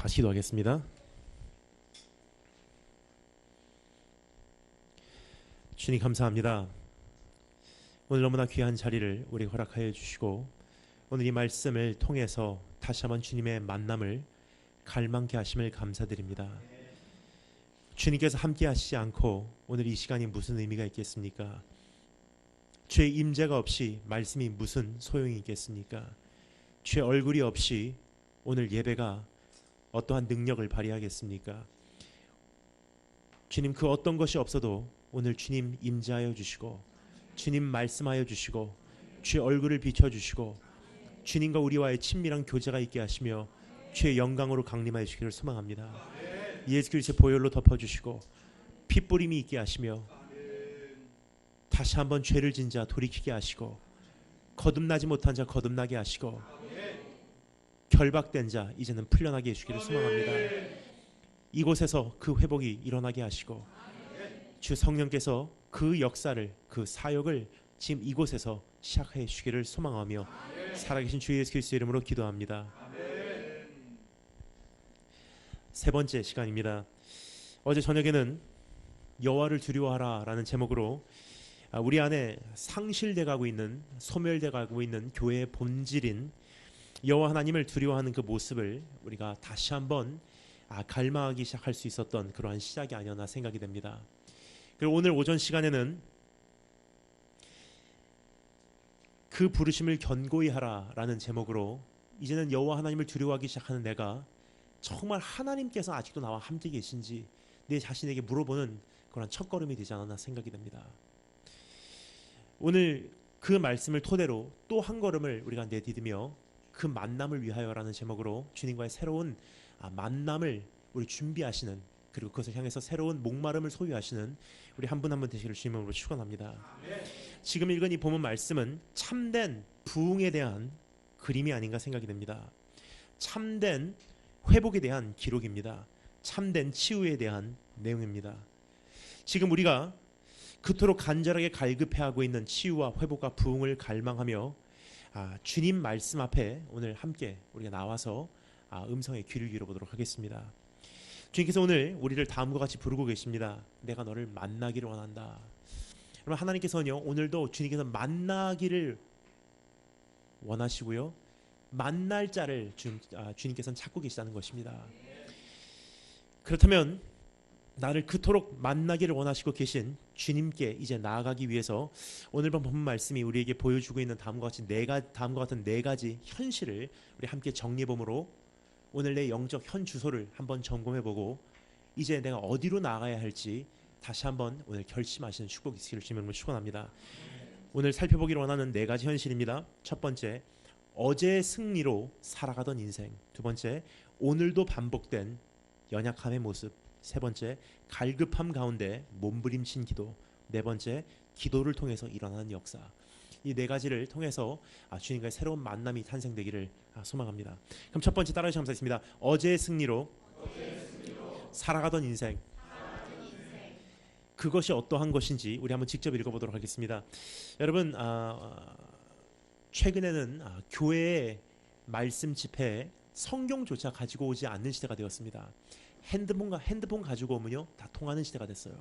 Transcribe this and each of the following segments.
다시 기도하겠습니다. 주님 감사합니다. 오늘 너무나 귀한 자리를 우리 허락하여 주시고 오늘 이 말씀을 통해서 다시 한번 주님의 만남을 갈망케 하심을 감사드립니다. 주님께서 함께 하시지 않고 오늘 이 시간이 무슨 의미가 있겠습니까? 주의 임재가 없이 말씀이 무슨 소용이 있겠습니까? 주의 얼굴이 없이 오늘 예배가 어떠한 능력을 발휘하겠습니까? 주님, 그 어떤 것이 없어도 오늘 주님 임재하여 주시고 주님 말씀하여 주시고 주의 얼굴을 비춰주시고 주님과 우리와의 친밀한 교제가 있게 하시며 주의 영광으로 강림하여 주시기를 소망합니다. 예수 그리스도의 보혈로 덮어주시고 핏뿌림이 있게 하시며 다시 한번 죄를 진 자 돌이키게 하시고 거듭나지 못한 자 거듭나게 하시고 결박된 자 이제는 풀려나게 해주기를 소망합니다. 이곳에서 그 회복이 일어나게 하시고 주 성령께서 그 역사를 그 사역을 지금 이곳에서 시작해 주시기를 소망하며 살아계신 주 예수 그리스도의 이름으로 기도합니다. 세 번째 시간입니다. 어제 저녁에는 여호와를 두려워하라 라는 제목으로 우리 안에 상실돼 가고 있는 소멸돼 가고 있는 교회의 본질인 여호와 하나님을 두려워하는 그 모습을 우리가 다시 한번 갈망하기 시작할 수 있었던 그러한 시작이 아니었나 생각이 됩니다. 그리고 오늘 오전 시간에는 그 부르심을 견고히 하라라는 제목으로 이제는 여호와 하나님을 두려워하기 시작하는 내가 정말 하나님께서 아직도 나와 함께 계신지 내 자신에게 물어보는 그런 첫걸음이 되지 않았나 생각이 됩니다. 오늘 그 말씀을 토대로 또 한 걸음을 우리가 내디디며 그 만남을 위하여라는 제목으로 주님과의 새로운 만남을 우리 준비하시는, 그리고 그것을 향해서 새로운 목마름을 소유하시는 우리 한 분 한 분 되시기를 주님으로 축원합니다. 지금 읽은 이 본문 말씀은 참된 부흥에 대한 그림이 아닌가 생각이 됩니다. 참된 회복에 대한 기록입니다. 참된 치유에 대한 내용입니다. 지금 우리가 그토록 간절하게 갈급해하고 있는 치유와 회복과 부흥을 갈망하며 주님 말씀 앞에 오늘 함께 우리가 나와서 음성에 귀를 기울여보도록 하겠습니다. 주님께서 오늘 우리를 다음과 같이 부르고 계십니다. 내가 너를 만나기를 원한다. 여러분, 하나님께서는요 오늘도 주님께서 만나기를 원하시고요 만날 자를 주님께서는 찾고 계시다는 것입니다. 그렇다면 나를 그토록 만나기를 원하시고 계신 주님께 이제 나아가기 위해서 오늘 본 말씀이 우리에게 보여주고 있는 다음과 같은 네 가지 현실을 우리 함께 정리해보므로 오늘 내 영적 현 주소를 한번 점검해보고 이제 내가 어디로 나아가야 할지 다시 한번 오늘 결심하시는 축복이 있기를 주님으로 축원합니다. 오늘 살펴보기를 원하는 네 가지 현실입니다. 첫 번째, 어제의 승리로 살아가던 인생. 두 번째, 오늘도 반복된 연약함의 모습. 세 번째, 갈급함 가운데 몸부림친 기도. 네 번째, 기도를 통해서 일어나는 역사. 이 네 가지를 통해서 주님과의 새로운 만남이 탄생되기를 소망합니다. 그럼 첫 번째 따라서 감사했습니다. 어제의 승리로 살아가던 인생. 그것이 어떠한 것인지 우리 한번 직접 읽어보도록 하겠습니다. 여러분, 최근에는 교회의 말씀 집회에 성경조차 가지고 오지 않는 시대가 되었습니다. 핸드폰 가지고 오면요 다 통하는 시대가 됐어요.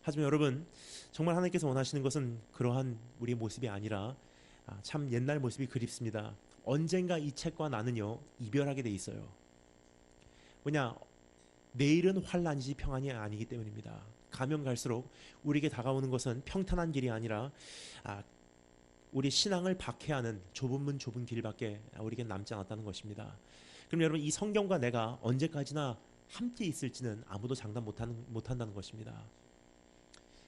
하지만 여러분, 정말 하나님께서 원하시는 것은 그러한 우리의 모습이 아니라 참 옛날 모습이 그립습니다. 언젠가 이 책과 나는요 이별하게 돼 있어요. 뭐냐, 내일은 환란이지 평안이 아니기 때문입니다. 가면 갈수록 우리에게 다가오는 것은 평탄한 길이 아니라 우리 신앙을 박해하는 좁은 문 좁은 길밖에 우리에게 남지 않았다는 것입니다. 그럼 여러분, 이 성경과 내가 언제까지나 함께 있을지는 아무도 장담 못한다는 것입니다.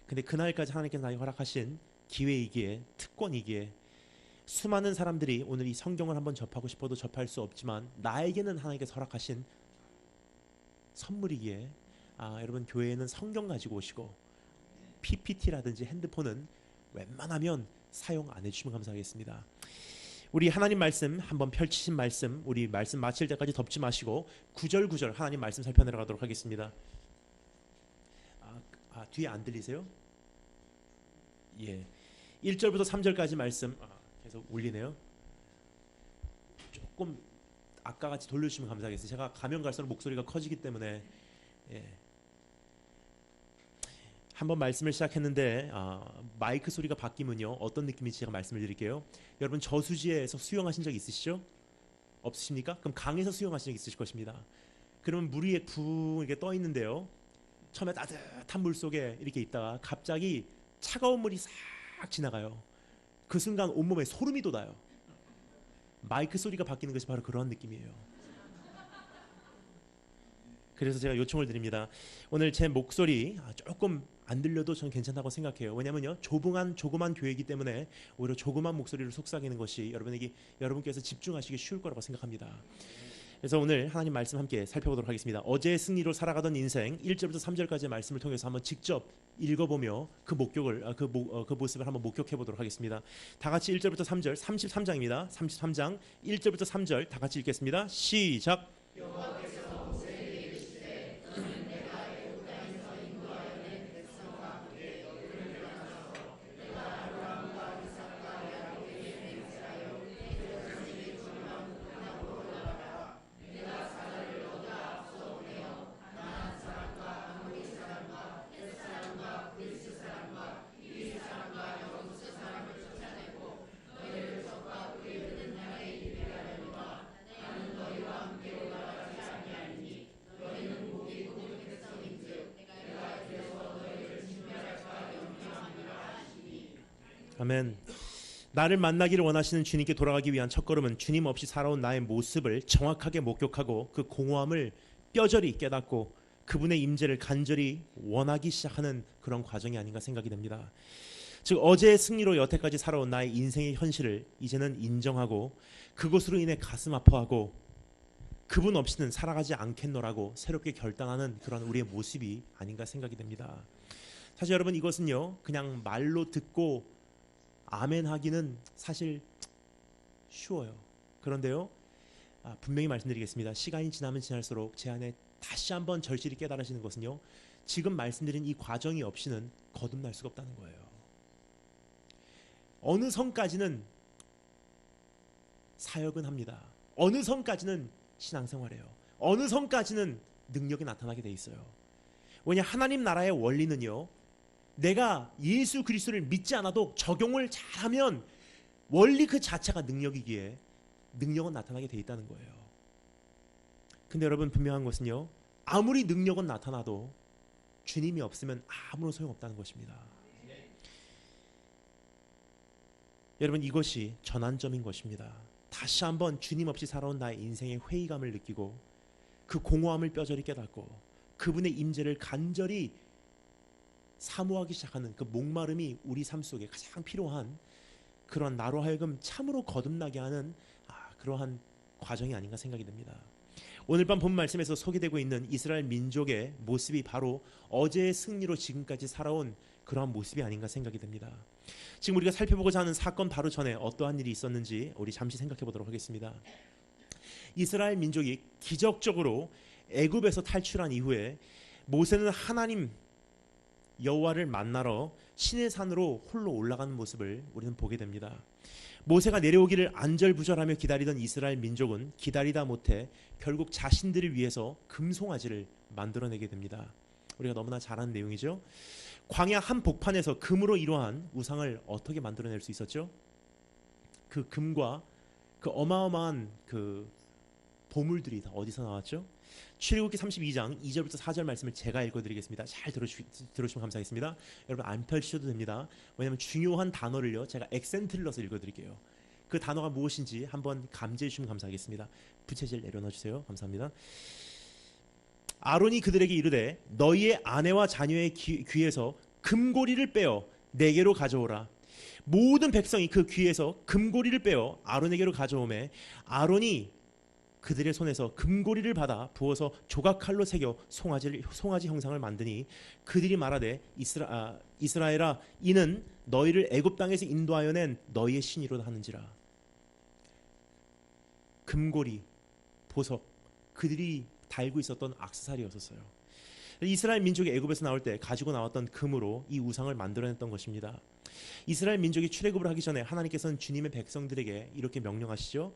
근데 그날까지 하나님께서 나에게 허락하신 기회이기에, 특권이기에 수많은 사람들이 오늘 이 성경을 한번 접하고 싶어도 접할 수 없지만 나에게는 하나님께서 허락하신 선물이기에 여러분, 교회에는 성경 가지고 오시고 PPT라든지 핸드폰은 웬만하면 사용 안 해주시면 감사하겠습니다. 우리 하나님 말씀 한번 펼치신 말씀, 우리 말씀 마칠 때까지 덮지 마시고 구절구절 하나님 말씀 살펴내려가도록 하겠습니다. 뒤에 안 들리세요? 예, 1절부터 3절까지 말씀 계속 울리네요. 조금 아까 같이 돌려주시면 감사하겠어요. 제가 가면 갈수록 목소리가 커지기 때문에. 예. 한번 말씀을 시작했는데 마이크 소리가 바뀌면요 어떤 느낌인지 제가 말씀을 드릴게요. 여러분 저수지에서 수영하신 적 있으시죠? 없으십니까? 그럼 강에서 수영하신 적 있으실 것입니다. 그러면 물 위에 붕 이렇게 떠 있는데요. 처음에 따뜻한 물 속에 이렇게 있다가 갑자기 차가운 물이 싹 지나가요. 그 순간 온몸에 소름이 돋아요. 마이크 소리가 바뀌는 것이 바로 그런 느낌이에요. 그래서 제가 요청을 드립니다. 오늘 제 목소리 조금 안 들려도 저는 괜찮다고 생각해요. 왜냐면요 조그만 교회이기 때문에 오히려 조그만 목소리를 속삭이는 것이 여러분께서 집중하시기 쉬울 거라고 생각합니다. 그래서 오늘 하나님 말씀 함께 살펴보도록 하겠습니다. 어제의 승리로 살아가던 인생 1절부터 3절까지의 말씀을 통해서 한번 직접 읽어보며 그 모습을 한번 목격해 보도록 하겠습니다. 다 같이 1절부터 3절 33장입니다. 33장 1절부터 3절 다 같이 읽겠습니다. 시작. 아멘. 나를 만나기를 원하시는 주님께 돌아가기 위한 첫걸음은 주님 없이 살아온 나의 모습을 정확하게 목격하고 그 공허함을 뼈저리 깨닫고 그분의 임재를 간절히 원하기 시작하는 그런 과정이 아닌가 생각이 됩니다. 즉 어제의 승리로 여태까지 살아온 나의 인생의 현실을 이제는 인정하고 그것으로 인해 가슴 아파하고 그분 없이는 살아가지 않겠노라고 새롭게 결단하는 그런 우리의 모습이 아닌가 생각이 됩니다. 사실 여러분 이것은요 그냥 말로 듣고 아멘 하기는 사실 쉬워요. 그런데요 분명히 말씀드리겠습니다. 시간이 지나면 지날수록 제 안에 다시 한번 절실히 깨달으시는 것은요 지금 말씀드린 이 과정이 없이는 거듭날 수가 없다는 거예요. 어느 선까지는 사역은 합니다. 어느 선까지는 신앙생활해요. 어느 선까지는 능력이 나타나게 돼 있어요. 왜냐 하나님 나라의 원리는요 내가 예수 그리스도를 믿지 않아도 적용을 잘하면 원리 그 자체가 능력이기에 능력은 나타나게 돼 있다는 거예요. 근데 여러분 분명한 것은요 아무리 능력은 나타나도 주님이 없으면 아무런 소용없다는 것입니다. 여러분 이것이 전환점인 것입니다. 다시 한번 주님 없이 살아온 나의 인생의 회의감을 느끼고 그 공허함을 뼈저리 깨닫고 그분의 임재를 간절히 사모하기 시작하는 그 목마름이 우리 삶 속에 가장 필요한 그런 나로 하여금 참으로 거듭나게 하는 그러한 과정이 아닌가 생각이 됩니다. 오늘 밤 본 말씀에서 소개되고 있는 이스라엘 민족의 모습이 바로 어제의 승리로 지금까지 살아온 그러한 모습이 아닌가 생각이 됩니다. 지금 우리가 살펴보고자 하는 사건 바로 전에 어떠한 일이 있었는지 우리 잠시 생각해 보도록 하겠습니다. 이스라엘 민족이 기적적으로 애굽에서 탈출한 이후에 모세는 하나님 여호와를 만나러 시내산으로 홀로 올라가는 모습을 우리는 보게 됩니다. 모세가 내려오기를 안절부절하며 기다리던 이스라엘 민족은 기다리다 못해 결국 자신들을 위해서 금송아지를 만들어내게 됩니다. 우리가 너무나 잘 아는 내용이죠. 광야 한 복판에서 금으로 이루어진 우상을 어떻게 만들어낼 수 있었죠? 그 금과 그 어마어마한 그 보물들이 다 어디서 나왔죠? 출애굽기 32장 2절부터 4절 말씀을 제가 읽어드리겠습니다. 잘 들으시면 감사하겠습니다. 여러분 안 펼치셔도 됩니다. 왜냐하면 중요한 단어를요 제가 액센트를 넣어서 읽어드릴게요. 그 단어가 무엇인지 한번 감지해 주시면 감사하겠습니다. 부채질 내려놔 주세요. 감사합니다. 아론이 그들에게 이르되 너희의 아내와 자녀의 귀에서 금고리를 빼어 내게로 가져오라. 모든 백성이 그 귀에서 금고리를 빼어 아론에게로 가져오매 아론이 그들의 손에서 금고리를 받아 부어서 조각칼로 새겨 송아지 형상을 만드니 그들이 말하되 이스라엘아 이는 너희를 애굽 땅에서 인도하여 낸 너희의 신이로다 하는지라. 금고리, 보석, 그들이 달고 있었던 액세서리였었어요. 이스라엘 민족이 애굽에서 나올 때 가지고 나왔던 금으로 이 우상을 만들어냈던 것입니다. 이스라엘 민족이 출애굽을 하기 전에 하나님께서는 주님의 백성들에게 이렇게 명령하시죠.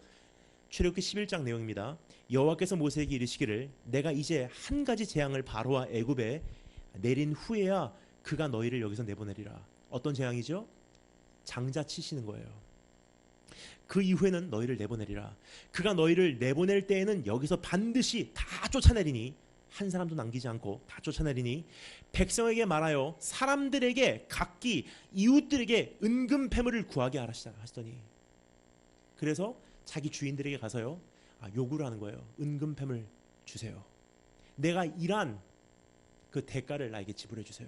출애굽기 11장 내용입니다. 여호와께서 모세에게 이르시기를 내가 이제 한 가지 재앙을 바로와 애굽에 내린 후에야 그가 너희를 여기서 내보내리라. 어떤 재앙이죠? 장자 치시는 거예요. 그 이후에는 너희를 내보내리라. 그가 너희를 내보낼 때에는 여기서 반드시 다 쫓아내리니 한 사람도 남기지 않고 다 쫓아내리니 백성에게 말하여 사람들에게 각기 이웃들에게 은금 패물을 구하게 하시더니 그래서 자기 주인들에게 가서요 요구를 하는 거예요. 은금 패물 주세요. 내가 일한 그 대가를 나에게 지불해 주세요.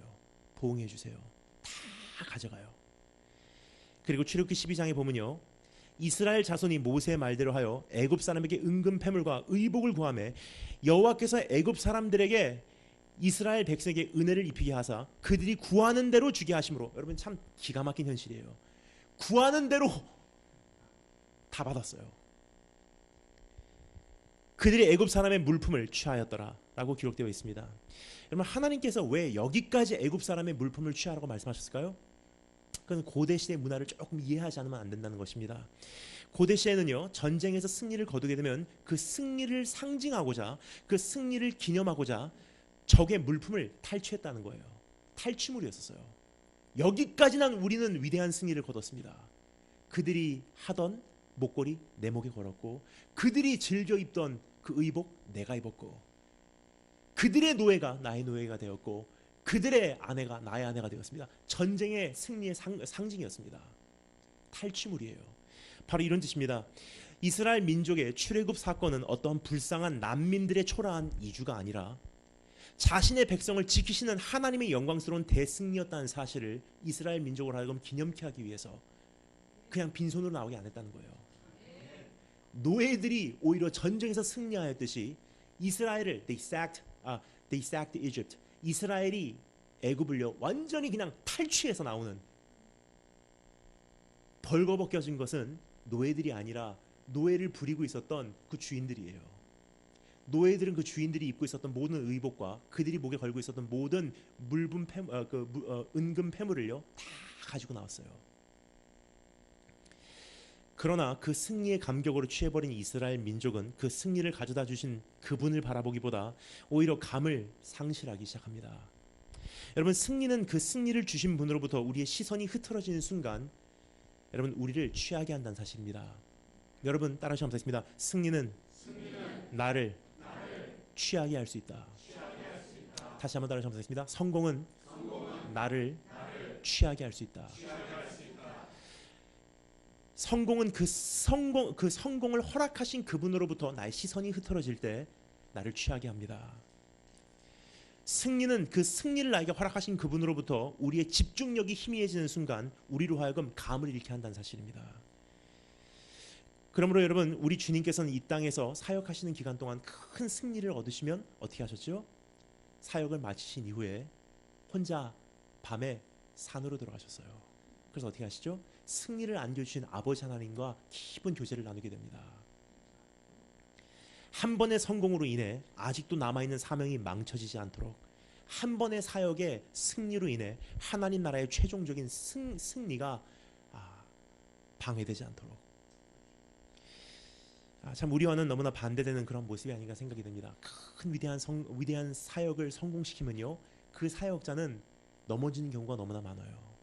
보응해 주세요. 다 가져가요. 그리고 출애굽기 12장에 보면요 이스라엘 자손이 모세의 말대로 하여 애굽 사람에게 은금 패물과 의복을 구하매 여호와께서 애굽 사람들에게 이스라엘 백성에게 은혜를 입히게 하사 그들이 구하는 대로 주게 하심으로 여러분 참 기가 막힌 현실이에요. 구하는 대로 다 받았어요. 그들이 애굽 사람의 물품을 취하였더라 라고 기록되어 있습니다. 여러분 하나님께서 왜 여기까지 애굽 사람의 물품을 취하라고 말씀하셨을까요? 그건 고대 시대 문화를 조금 이해하지 않으면 안 된다는 것입니다. 고대 시대는요 전쟁에서 승리를 거두게 되면 그 승리를 상징하고자 그 승리를 기념하고자 적의 물품을 탈취했다는 거예요. 탈취물이었어요. 여기까지는 우리는 위대한 승리를 거뒀습니다. 그들이 하던 목걸이 내 목에 걸었고 그들이 즐겨 입던 그 의복 내가 입었고 그들의 노예가 나의 노예가 되었고 그들의 아내가 나의 아내가 되었습니다. 전쟁의 승리의 상징이었습니다. 탈취물이에요. 바로 이런 뜻입니다. 이스라엘 민족의 출애굽 사건은 어떠한 불쌍한 난민들의 초라한 이주가 아니라 자신의 백성을 지키시는 하나님의 영광스러운 대승리였다는 사실을 이스라엘 민족을 하여금 기념케 하기 위해서 그냥 빈손으로 나오게 안 했다는 거예요. 노예들이 오히려 전쟁에서 승리하였듯이 이스라엘을 they sacked Egypt. 이스라엘이 애굽을요 완전히 그냥 탈취해서 나오는 벌거벗겨진 것은 노예들이 아니라 노예를 부리고 있었던 그 주인들이에요. 노예들은 그 주인들이 입고 있었던 모든 의복과 그들이 목에 걸고 있었던 모든 은금 패물을요 다 가지고 나왔어요. 그러나 그 승리의 감격으로 취해버린 이스라엘 민족은 그 승리를 가져다 주신 그분을 바라보기보다 오히려 감을 상실하기 시작합니다. 여러분 승리는 그 승리를 주신 분으로부터 우리의 시선이 흐트러지는 순간 여러분 우리를 취하게 한다는 사실입니다. 여러분 따라하시면 감사하겠습니다. 승리는 나를 취하게 할 수 있다. 다시 한번 따라하시면 감사하겠습니다. 성공은 나를 취하게 할 수 있다. 성공은 그 성공을 허락하신 그분으로부터 나의 시선이 흐트러질 때 나를 취하게 합니다. 승리는 그 승리를 나에게 허락하신 그분으로부터 우리의 집중력이 희미해지는 순간 우리로 하여금 감을 잃게 한다는 사실입니다. 그러므로 여러분 우리 주님께서는 이 땅에서 사역하시는 기간 동안 큰 승리를 얻으시면 어떻게 하셨죠? 사역을 마치신 이후에 혼자 밤에 산으로 들어가셨어요. 그래서 어떻게 하시죠? 승리를 안겨주신 아버지 하나님과 깊은 교제를 나누게 됩니다. 한 번의 성공으로 인해 아직도 남아있는 사명이 망쳐지지 않도록 한 번의 사역의 승리로 인해 하나님 나라의 최종적인 승리가 방해되지 않도록 참 우리와는 너무나 반대되는 그런 모습이 아닌가 생각이 듭니다. 큰 위대한 사역을 성공시키면요 그 사역자는 넘어지는 경우가 너무나 많아요.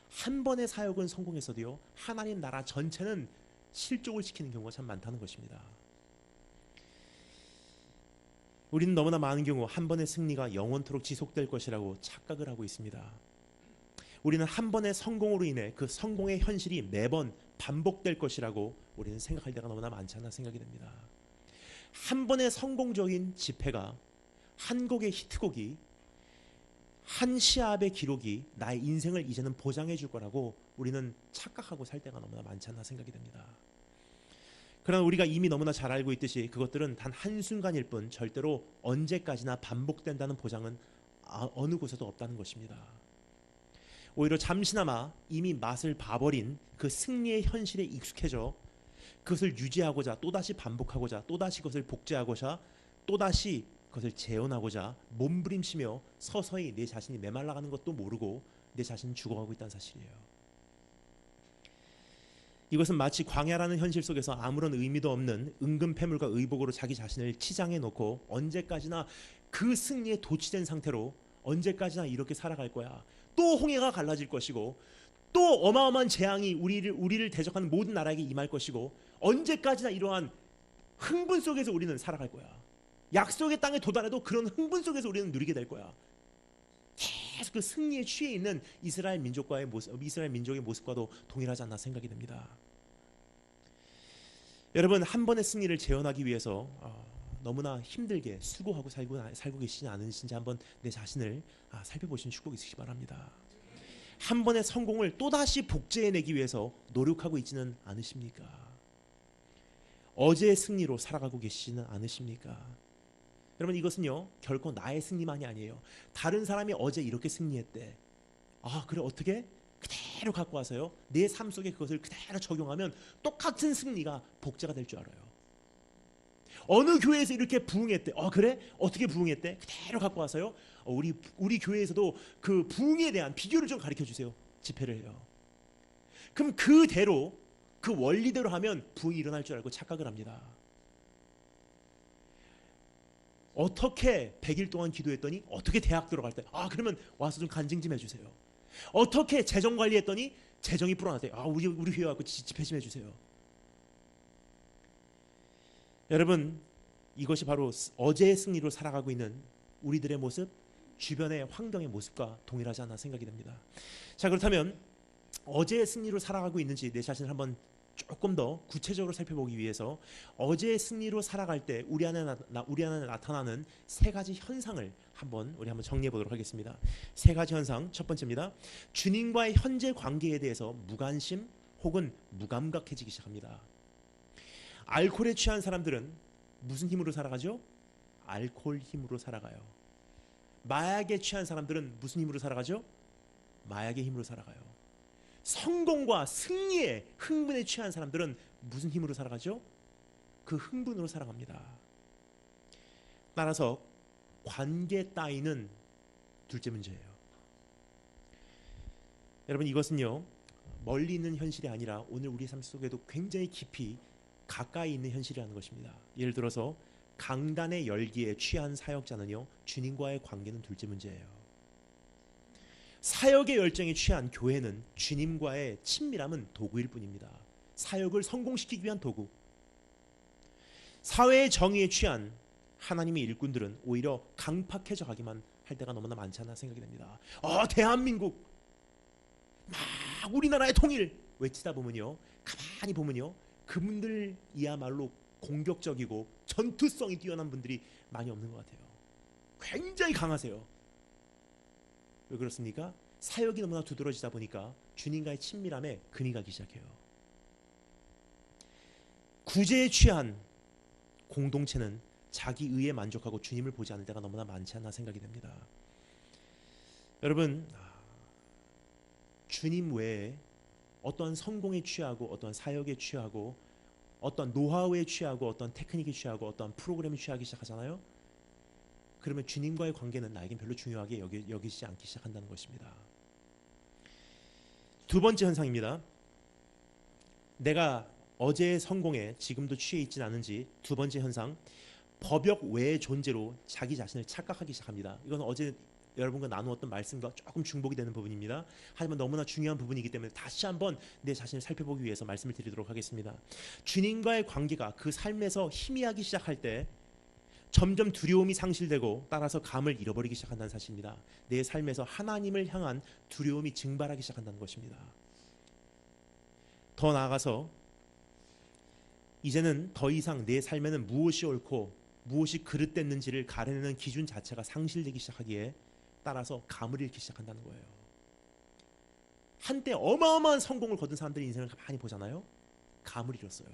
한 번의 사역은 성공했어도요 하나님 나라 전체는 실족을 시키는 경우가 참 많다는 것입니다. 우리는 너무나 많은 경우 한 번의 승리가 영원토록 지속될 것이라고 착각을 하고 있습니다. 우리는 한 번의 성공으로 인해 그 성공의 현실이 매번 반복될 것이라고 우리는 생각할 때가 너무나 많지 않나 생각이 됩니다. 한 번의 성공적인 집회가 한 곡의 히트곡이 한 시합의 기록이 나의 인생을 이제는 보장해 줄 거라고 우리는 착각하고 살 때가 너무나 많지 않나 생각이 됩니다. 그러나 우리가 이미 너무나 잘 알고 있듯이 그것들은 단 한순간일 뿐 절대로 언제까지나 반복된다는 보장은 어느 곳에도 없다는 것입니다. 오히려 잠시나마 이미 맛을 봐버린 그 승리의 현실에 익숙해져 그것을 유지하고자 또다시 반복하고자 또다시 그것을 복제하고자 또다시 그것을 재현하고자 몸부림치며 서서히 내 자신이 메말라가는 것도 모르고 내 자신은 죽어가고 있다는 사실이에요. 이것은 마치 광야라는 현실 속에서 아무런 의미도 없는 은근 패물과 의복으로 자기 자신을 치장해 놓고 언제까지나 그 승리에 도취된 상태로 언제까지나 이렇게 살아갈 거야. 또 홍해가 갈라질 것이고 또 어마어마한 재앙이 우리를 대적하는 모든 나라에게 임할 것이고 언제까지나 이러한 흥분 속에서 우리는 살아갈 거야. 약속의 땅에 도달해도 그런 흥분 속에서 우리는 누리게 될 거야. 계속 그 승리에 취해 있는 이스라엘 민족의 모습과도 동일하지 않나 생각이 됩니다. 여러분, 한 번의 승리를 재현하기 위해서 너무나 힘들게 수고하고 살고 계시지 않으신지 한번 내 자신을 살펴보시는 축복이 있으시기 바랍니다. 한 번의 성공을 또다시 복제해내기 위해서 노력하고 있지는 않으십니까? 어제의 승리로 살아가고 계시지는 않으십니까? 여러분, 이것은요 결코 나의 승리만이 아니에요. 다른 사람이 어제 이렇게 승리했대. 그래, 어떻게? 그대로 갖고 와서요 내 삶 속에 그것을 그대로 적용하면 똑같은 승리가 복제가 될 줄 알아요. 어느 교회에서 이렇게 부흥했대. 그래? 어떻게 부흥했대? 그대로 갖고 와서요 우리 교회에서도 그 부흥에 대한 비교를 좀 가르쳐 주세요. 집회를 해요. 그럼 그대로 그 원리대로 하면 부흥이 일어날 줄 알고 착각을 합니다. 어떻게 100일 동안 기도했더니 어떻게 대학 들어갈 때 그러면 와서 좀 간증 좀 해주세요. 어떻게 재정 관리했더니 재정이 불어났대. 우리 교회 와서 집회 좀 해주세요. 여러분, 이것이 바로 어제의 승리로 살아가고 있는 우리들의 모습, 주변의 환경의 모습과 동일하지 않나 생각이 됩니다. 자, 그렇다면 어제의 승리로 살아가고 있는지 내 자신을 한번 조금 더 구체적으로 살펴보기 위해서 어제의 승리로 살아갈 때 우리 안에 나타나는 세 가지 현상을 우리 한번 정리해 보도록 하겠습니다. 세 가지 현상. 첫 번째입니다. 주님과의 현재 관계에 대해서 무관심 혹은 무감각해지기 시작합니다. 알코올에 취한 사람들은 무슨 힘으로 살아가죠? 알코올 힘으로 살아가요. 마약에 취한 사람들은 무슨 힘으로 살아가죠? 마약의 힘으로 살아가요. 성공과 승리에 흥분에 취한 사람들은 무슨 힘으로 살아가죠? 그 흥분으로 살아갑니다. 따라서 관계 따위는 둘째 문제예요. 여러분, 이것은요 멀리 있는 현실이 아니라 오늘 우리 삶 속에도 굉장히 깊이 가까이 있는 현실이라는 것입니다. 예를 들어서 강단의 열기에 취한 사역자는요 주님과의 관계는 둘째 문제예요. 사역의 열정에 취한 교회는 주님과의 친밀함은 도구일 뿐입니다. 사역을 성공시키기 위한 도구. 사회의 정의에 취한 하나님의 일꾼들은 오히려 강팍해져 가기만 할 때가 너무나 많지 않나 생각이 됩니다. 대한민국 막 우리나라의 통일 외치다 보면요 가만히 보면요 그분들이야말로 공격적이고 전투성이 뛰어난 분들이 많이 없는 것 같아요. 굉장히 강하세요. 왜 그렇습니까? 사역이 너무나 두드러지다 보니까 주님과의 친밀함에 금이 가기 시작해요. 구제에 취한 공동체는 자기 의에 만족하고 주님을 보지 않을 때가 너무나 많지 않나 생각이 됩니다. 여러분, 주님 외에 어떠한 성공에 취하고 어떠한 사역에 취하고 어떠한 노하우에 취하고 어떠한 테크닉에 취하고 어떠한 프로그램에 취하기 시작하잖아요. 그러면 주님과의 관계는 나에겐 별로 중요하게 여기지 않기 시작한다는 것입니다. 두 번째 현상입니다. 내가 어제의 성공에 지금도 취해 있진 않은지 두 번째 현상, 법역 외의 존재로 자기 자신을 착각하기 시작합니다. 이건 어제 여러분과 나누었던 말씀과 조금 중복이 되는 부분입니다. 하지만 너무나 중요한 부분이기 때문에 다시 한번 내 자신을 살펴보기 위해서 말씀을 드리도록 하겠습니다. 주님과의 관계가 그 삶에서 희미하기 시작할 때 점점 두려움이 상실되고 따라서 감을 잃어버리기 시작한다는 사실입니다. 내 삶에서 하나님을 향한 두려움이 증발하기 시작한다는 것입니다. 더 나아가서 이제는 더 이상 내 삶에는 무엇이 옳고 무엇이 그릇됐는지를 가려내는 기준 자체가 상실되기 시작하기에 따라서 감을 잃기 시작한다는 거예요. 한때 어마어마한 성공을 거둔 사람들의 인생을 많이 보잖아요. 감을 잃었어요.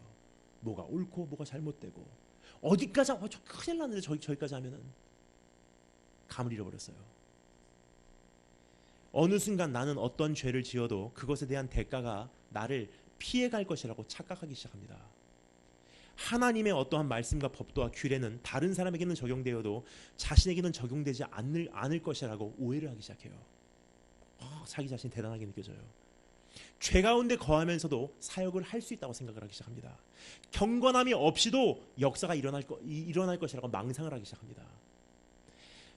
뭐가 옳고 뭐가 잘못되고 어디까지 저 큰일 났는데 저기까지 하면은 감을 잃어버렸어요. 어느 순간 나는 어떤 죄를 지어도 그것에 대한 대가가 나를 피해갈 것이라고 착각하기 시작합니다. 하나님의 어떠한 말씀과 법도와 규례는 다른 사람에게는 적용되어도 자신에게는 적용되지 않을 것이라고 오해를 하기 시작해요. 자기 자신이 대단하게 느껴져요. 죄 가운데 거하면서도 사역을 할 수 있다고 생각을 하기 시작합니다. 경건함이 없이도 역사가 일어날 것이라고 망상을 하기 시작합니다.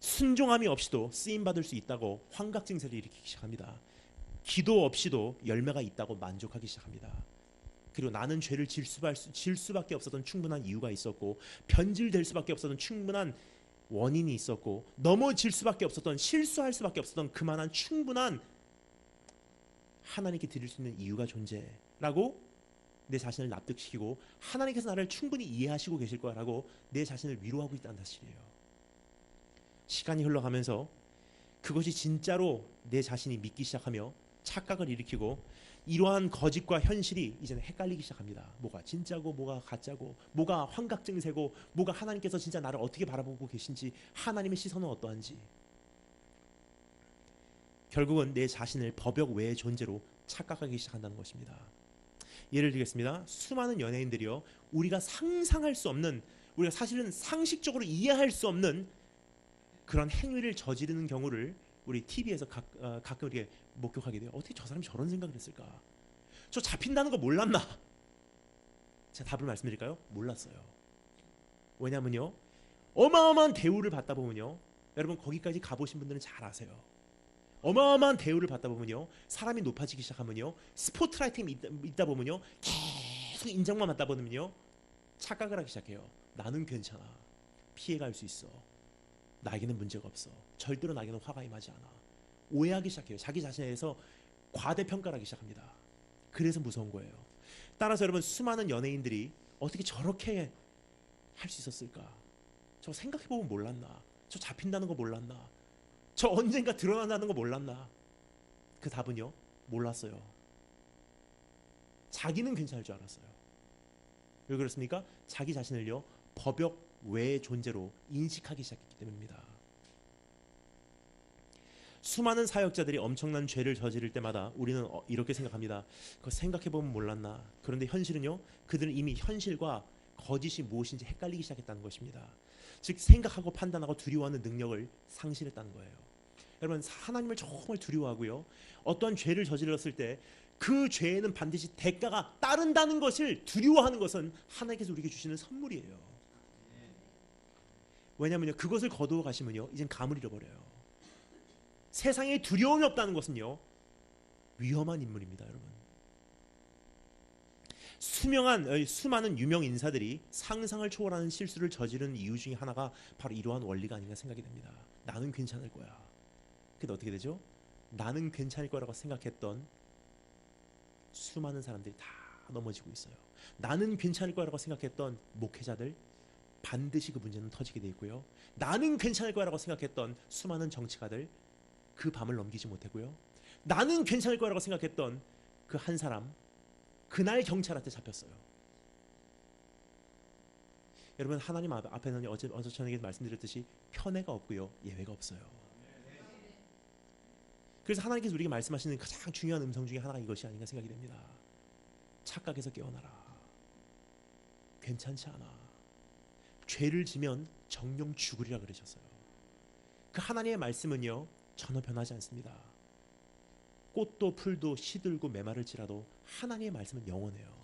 순종함이 없이도 쓰임 받을 수 있다고 환각 증세를 일으키기 시작합니다. 기도 없이도 열매가 있다고 만족하기 시작합니다. 그리고 나는 죄를 질 수밖에 없었던 충분한 이유가 있었고, 변질될 수밖에 없었던 충분한 원인이 있었고, 넘어질 수밖에 없었던, 실수할 수밖에 없었던 그만한 충분한 하나님께 드릴 수 있는 이유가 존재라고 내 자신을 납득시키고, 하나님께서 나를 충분히 이해하시고 계실 거라고 내 자신을 위로하고 있다는 사실이에요. 시간이 흘러가면서 그것이 진짜로 내 자신이 믿기 시작하며 착각을 일으키고, 이러한 거짓과 현실이 이제는 헷갈리기 시작합니다. 뭐가 진짜고 뭐가 가짜고, 뭐가 환각 증세고, 뭐가 하나님께서 진짜 나를 어떻게 바라보고 계신지, 하나님의 시선은 어떠한지. 결국은 내 자신을 법역 외의 존재로 착각하기 시작한다는 것입니다. 예를 들겠습니다. 수많은 연예인들이요, 우리가 상상할 수 없는, 우리가 사실은 상식적으로 이해할 수 없는 그런 행위를 저지르는 경우를 우리 TV에서 가끔 이렇게 목격하게 돼요. 어떻게 저 사람이 저런 생각을 했을까? 저 잡힌다는 거 몰랐나? 제가 답을 말씀드릴까요? 몰랐어요. 왜냐면요, 어마어마한 대우를 받다 보면요, 여러분 거기까지 가보신 분들은 잘 아세요. 어마어마한 대우를 받다 보면요, 사람이 높아지기 시작하면요, 스포트라이팅이 있다 보면요, 계속 인정만 받다 보면요, 착각을 하기 시작해요. 나는 괜찮아, 피해갈 수 있어, 나에게는 문제가 없어, 절대로 나에게는 화가 임하지 않아. 오해하기 시작해요. 자기 자신에 대해서 과대평가를 하기 시작합니다. 그래서 무서운 거예요. 따라서 여러분, 수많은 연예인들이 어떻게 저렇게 할 수 있었을까? 저 생각해보면 몰랐나? 저 잡힌다는 거 몰랐나? 저 언젠가 드러난다는 거 몰랐나? 그 답은요, 몰랐어요. 자기는 괜찮을 줄 알았어요. 왜 그렇습니까? 자기 자신을요, 법역 외의 존재로 인식하기 시작했기 때문입니다. 수많은 사역자들이 엄청난 죄를 저지를 때마다 우리는 이렇게 생각합니다. 그거 생각해보면 몰랐나? 그런데 현실은요, 그들은 이미 현실과 거짓이 무엇인지 헷갈리기 시작했다는 것입니다. 즉, 생각하고 판단하고 두려워하는 능력을 상실했다는 거예요. 여러분, 하나님을 정말 두려워하고요, 어떠한 죄를 저질렀을 때 그 죄에는 반드시 대가가 따른다는 것을 두려워하는 것은 하나님께서 우리에게 주시는 선물이에요. 왜냐하면요, 그것을 거두어 가시면요, 이젠 감을 잃어버려요. 세상에 두려움이 없다는 것은요, 위험한 인물입니다. 여러분, 수많은 유명 인사들이 상상을 초월하는 실수를 저지른 이유 중에 하나가 바로 이러한 원리가 아닌가 생각이 됩니다. 나는 괜찮을 거야. 근데 어떻게 되죠? 나는 괜찮을 거라고 생각했던 수많은 사람들이 다 넘어지고 있어요. 나는 괜찮을 거라고 생각했던 목회자들, 반드시 그 문제는 터지게 돼 있고요. 나는 괜찮을 거라고 생각했던 수많은 정치가들, 그 밤을 넘기지 못했고요. 나는 괜찮을 거라고 생각했던 그 한 사람, 그날 경찰한테 잡혔어요. 여러분, 하나님 앞에는 어제 저녁에 말씀드렸듯이 편애가 없고요, 예외가 없어요. 그래서 하나님께서 우리에게 말씀하시는 가장 중요한 음성 중에 하나가 이것이 아닌가 생각이 됩니다. 착각에서 깨어나라. 괜찮지 않아. 죄를 지면 정령 죽으리라 그러셨어요. 그 하나님의 말씀은요, 전혀 변하지 않습니다. 꽃도 풀도 시들고 메마를지라도 하나님의 말씀은 영원해요.